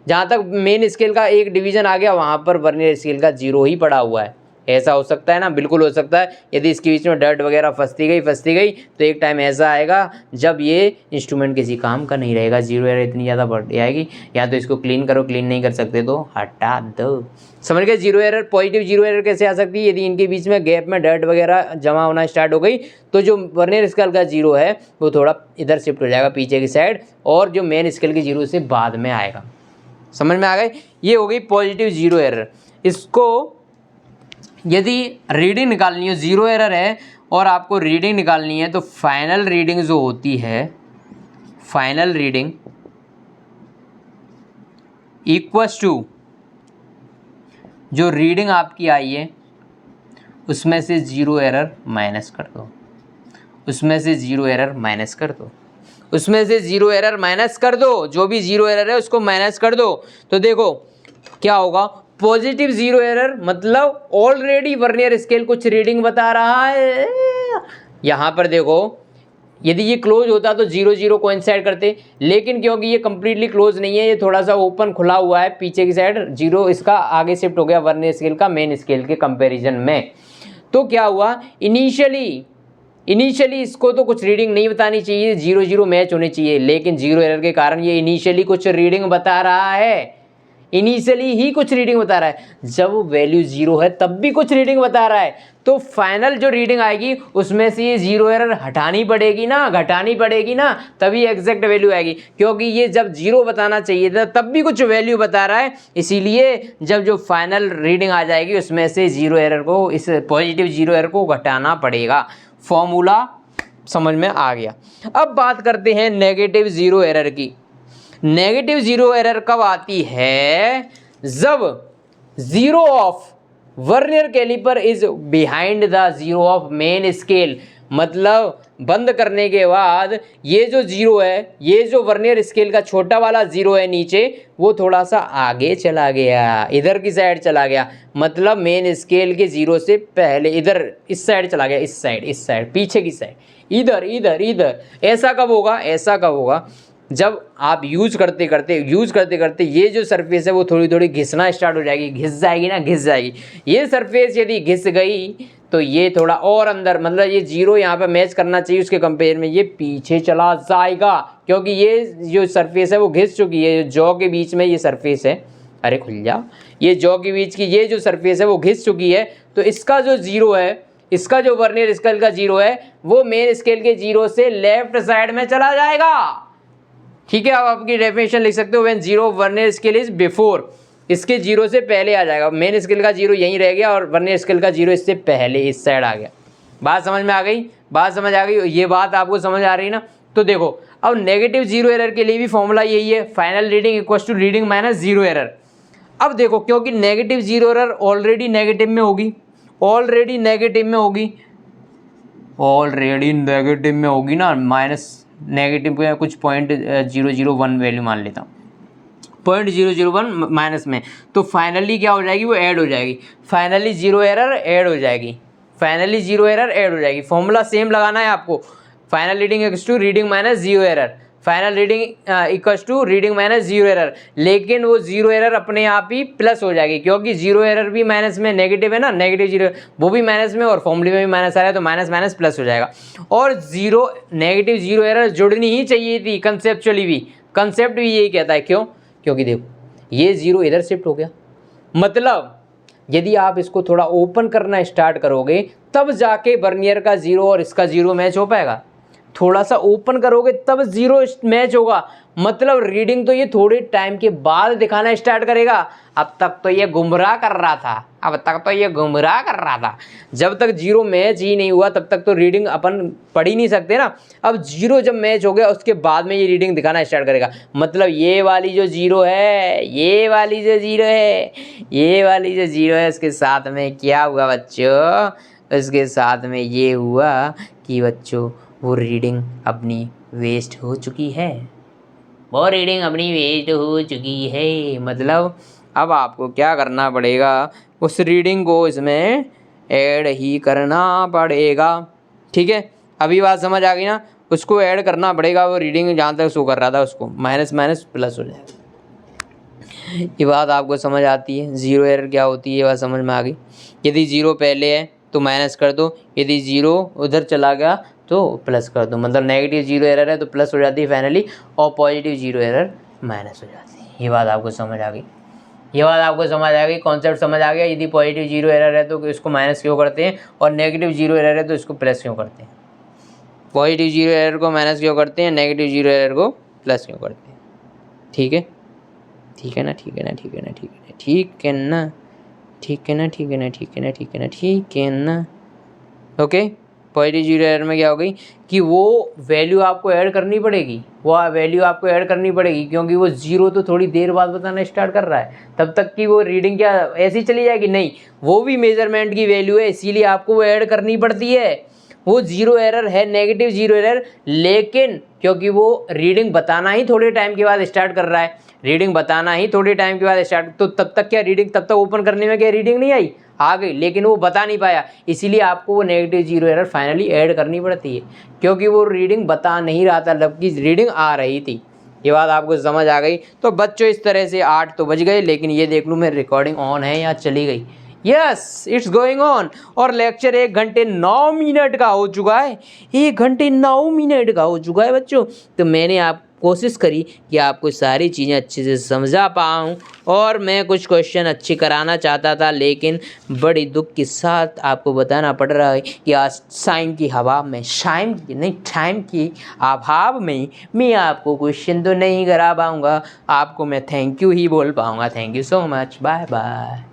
जहां तक मेन स्केल का एक डिवीजन आ गया वहां पर वर्नियर स्केल का जीरो ही पड़ा हुआ है। ऐसा हो सकता है ना? बिल्कुल हो सकता है। यदि इसके बीच में डर्ट वगैरह फंसती गई तो एक टाइम ऐसा आएगा जब ये इंस्ट्रूमेंट किसी काम का नहीं रहेगा, जीरो एरर इतनी ज़्यादा बढ़ जाएगी। या तो इसको क्लीन करो, क्लीन नहीं कर सकते तो हटा दो। समझ गए? Zero error, positive zero error कैसे आ सकती है? यदि इनके बीच में गैप में डर्ट वगैरह जमा होना स्टार्ट हो गई तो जो वर्नियर स्केल का जीरो है वो थोड़ा इधर शिफ्ट हो जाएगा पीछे की साइड, और जो मेन स्केल के जीरो से बाद में आएगा। समझ में आ गई? ये हो गई पॉजिटिव जीरो एरर। इसको यदि रीडिंग निकालनी हो, ज़ीरो एरर है और आपको रीडिंग निकालनी है, तो फाइनल रीडिंग जो होती है, फाइनल रीडिंग इक्वल्स टू जो रीडिंग आपकी आई है उसमें से ज़ीरो एरर माइनस कर दो, उसमें से ज़ीरो एरर माइनस कर दो, उसमें से ज़ीरो एरर माइनस कर दो, जो भी ज़ीरो एरर है उसको माइनस कर दो। तो देखो क्या होगा, पॉजिटिव जीरो एरर मतलब ऑलरेडी वर्नियर स्केल कुछ रीडिंग बता रहा है। यहाँ पर देखो यदि ये क्लोज होता तो 0 0 कोइंसाइड करते, लेकिन क्योंकि ये कंप्लीटली क्लोज नहीं है, ये थोड़ा सा ओपन खुला हुआ है पीछे की साइड, 0 इसका आगे शिफ्ट हो गया वर्नियर स्केल का मेन स्केल के कंपैरिजन में। तो क्या हुआ, इनिशियली इसको तो कुछ रीडिंग नहीं बतानी चाहिए, 0 0 मैच होने चाहिए, लेकिन जीरो एरर के कारण ये इनिशियली कुछ रीडिंग बता रहा है, इनिशियली ही कुछ रीडिंग बता रहा है। जब वैल्यू 0 है तब भी कुछ रीडिंग बता रहा है, तो फाइनल जो रीडिंग आएगी उसमें से ये जीरो एरर हटानी पड़ेगी ना, तभी एग्जैक्ट वैल्यू आएगी। क्योंकि ये जब 0 बताना चाहिए था तब भी कुछ वैल्यू बता रहा है, इसीलिए जब जो फाइनल रीडिंग आ जाएगी उसमें से जीरो एरर को, इस पॉजिटिव जीरो एरर को घटाना पड़ेगा। फॉर्मूला समझ में आ गया। अब बात करते हैं नेगेटिव जीरो एरर की। नेगेटिव जीरो एरर कब आती है, जब zero of vernier caliper is behind the zero of main scale, मतलब बंद करने के बाद ये जो जीरो है, ये जो वर्नियर स्केल का छोटा वाला जीरो है नीचे, वो थोड़ा सा आगे चला गया, इधर की साइड चला गया, मतलब मेन स्केल के जीरो से पहले इधर इस साइड चला गया, इस साइड पीछे की साइड, इधर। ऐसा कब होगा, जब आप यूज करते करते ये जो सरफेस है वो थोड़ी थोड़ी घिसना स्टार्ट हो जाएगी, घिस जाएगी। ये सरफेस यदि घिस गई तो ये थोड़ा और अंदर, मतलब ये जीरो यहाँ पे मैच करना चाहिए उसके कंपेयर में, ये पीछे चला जाएगा, क्योंकि ये जो सरफेस है वो घिस चुकी है। जॉ के बीच में ये सरफेस है, अरे खुल जा, ये जॉ के बीच की ये जो सरफेस है वो घिस चुकी है, तो इसका जो जीरो है, इसका जो वर्नियर स्केल का जीरो है वो मेन स्केल के जीरो से लेफ्ट साइड में चला जाएगा। ठीक है, आप आपकी डेफिनेशन लिख सकते हो, when zero vernier scale is before, इसके जीरो से पहले आ जाएगा, मेन स्केल का जीरो यहीं रह गया और वर्नियर स्केल का जीरो इससे पहले इस साइड आ गया। बात समझ में आ गई, ये बात आपको समझ आ रही है ना। तो देखो अब नेगेटिव जीरो एरर के लिए भी फॉर्मूला यही है, final reading equal to reading minus zero error. अब देखो क्योंकि negative zero error already negative में होगी ना, माइनस नेगेटिव में कुछ 0.001 वैल्यू मान लेता हूँ, 0.001 माइनस में, तो फाइनली क्या हो जाएगी, वो ऐड हो जाएगी, फाइनली जीरो एरर ऐड हो जाएगी। फॉर्मूला सेम लगाना है आपको, final reading equals to reading minus zero error, final reading equals to reading minus zero error, लेकिन वो जीरो एरर अपने आप ही प्लस हो जाएगी, क्योंकि जीरो एरर भी माइनस में, नेगेटिव है ना, नेगेटिव जीरो वो भी माइनस में और फॉर्मूले में भी माइनस आ रहा है, तो माइनस माइनस प्लस हो जाएगा। और नेगेटिव जीरो एरर जुड़नी ही चाहिए थी कंसेप्चुअली भी, कंसेप्ट भी यही कहता है। क्यों, क्योंकि देखो ये जीरो इधर शिफ्ट हो गया, मतलब यदि आप इसको थोड़ा ओपन करना स्टार्ट करोगे तब जाके वर्नियर का जीरो और इसका जीरो मैच हो पाएगा, थोड़ा सा ओपन करोगे तब जीरो मैच होगा, मतलब रीडिंग तो ये थोड़े टाइम के बाद दिखाना स्टार्ट करेगा। अब तक तो ये गुमराह कर रहा था, जब तक जीरो मैच ही नहीं हुआ तब तक तो रीडिंग अपन पढ़ ही नहीं सकते ना। अब जीरो जब मैच हो गया उसके बाद में ये रीडिंग दिखाना स्टार्ट करेगा, मतलब ये वाली जो जीरो है उसके साथ में क्या हुआ बच्चों, उसके साथ में ये हुआ कि बच्चों वो रीडिंग अपनी वेस्ट हो चुकी है, मतलब अब आपको क्या करना पड़ेगा, उस रीडिंग को इसमें ऐड ही करना पड़ेगा। ठीक है, अभी बात समझ आ गई ना, उसको ऐड करना पड़ेगा, वो रीडिंग जहाँ तक शो कर रहा था उसको माइनस माइनस प्लस हो जाएगा। ये बात आपको समझ आती है, जीरो एरर क्या होती है ये बात समझ में आ गई। यदि जीरो पहले है तो माइनस कर दो, यदि जीरो उधर चला गया तो प्लस कर दो, मतलब नेगेटिव जीरो एरर है तो प्लस हो जाती है फाइनली, और पॉजिटिव जीरो एरर माइनस हो जाती है। ये बात आपको समझ आ गई, कॉन्सेप्ट समझ आ गया। यदि पॉजिटिव जीरो एरर है तो इसको माइनस क्यों करते हैं, और नेगेटिव जीरो एरर है तो इसको प्लस क्यों करते हैं, पॉजिटिव जीरो एरर को माइनस क्यों करते हैं, नेगेटिव जीरो एरर को प्लस क्यों करते हैं। ठीक है ना। ओके, पॉजिटिव जीरो एरर में क्या हो गई कि वो वैल्यू आपको ऐड करनी पड़ेगी, क्योंकि वो जीरो तो थोड़ी देर बाद बताना स्टार्ट कर रहा है, तब तक की वो रीडिंग क्या ऐसी चली जाएगी, नहीं, वो भी मेजरमेंट की वैल्यू है, इसीलिए आपको वो ऐड करनी पड़ती है। वो जीरो एरर है, नेगेटिव जीरो एरर, लेकिन क्योंकि वो रीडिंग बताना ही थोड़े टाइम के बाद स्टार्ट कर रहा है, रीडिंग बताना ही थोड़े टाइम के बाद स्टार्ट, तो तब तक क्या रीडिंग, तब तक ओपन करने में क्या रीडिंग नहीं आई, आ गई, लेकिन वो बता नहीं पाया, इसीलिए आपको वो negative zero error finally add करनी पड़ती है, क्योंकि वो रीडिंग बता नहीं रहा था, जबकि रीडिंग आ रही थी। ये बात आपको समझ आ गई। तो बच्चों इस तरह से 8 तो बज गए, लेकिन ये देख लूँ मेरी रिकॉर्डिंग ऑन है या चली गई। Yes, it's going on. और लेक्चर 1 घंटे 9 मिनट का हो चुका है, 1 घंटे 9 मिनट का हो चुका है बच्चों। तो मैंने आप कोशिश करी कि आपको सारी चीज़ें अच्छे से समझा पाऊँ, और मैं कुछ क्वेश्चन अच्छे कराना चाहता था, लेकिन बड़ी दुख के साथ आपको बताना पड़ रहा है कि आज टाइम की हवा में, टाइम की अभाव में मैं आपको क्वेश्चन तो नहीं करा पाऊँगा, आपको मैं थैंक यू ही बोल पाऊँगा। Thank you so much, bye bye.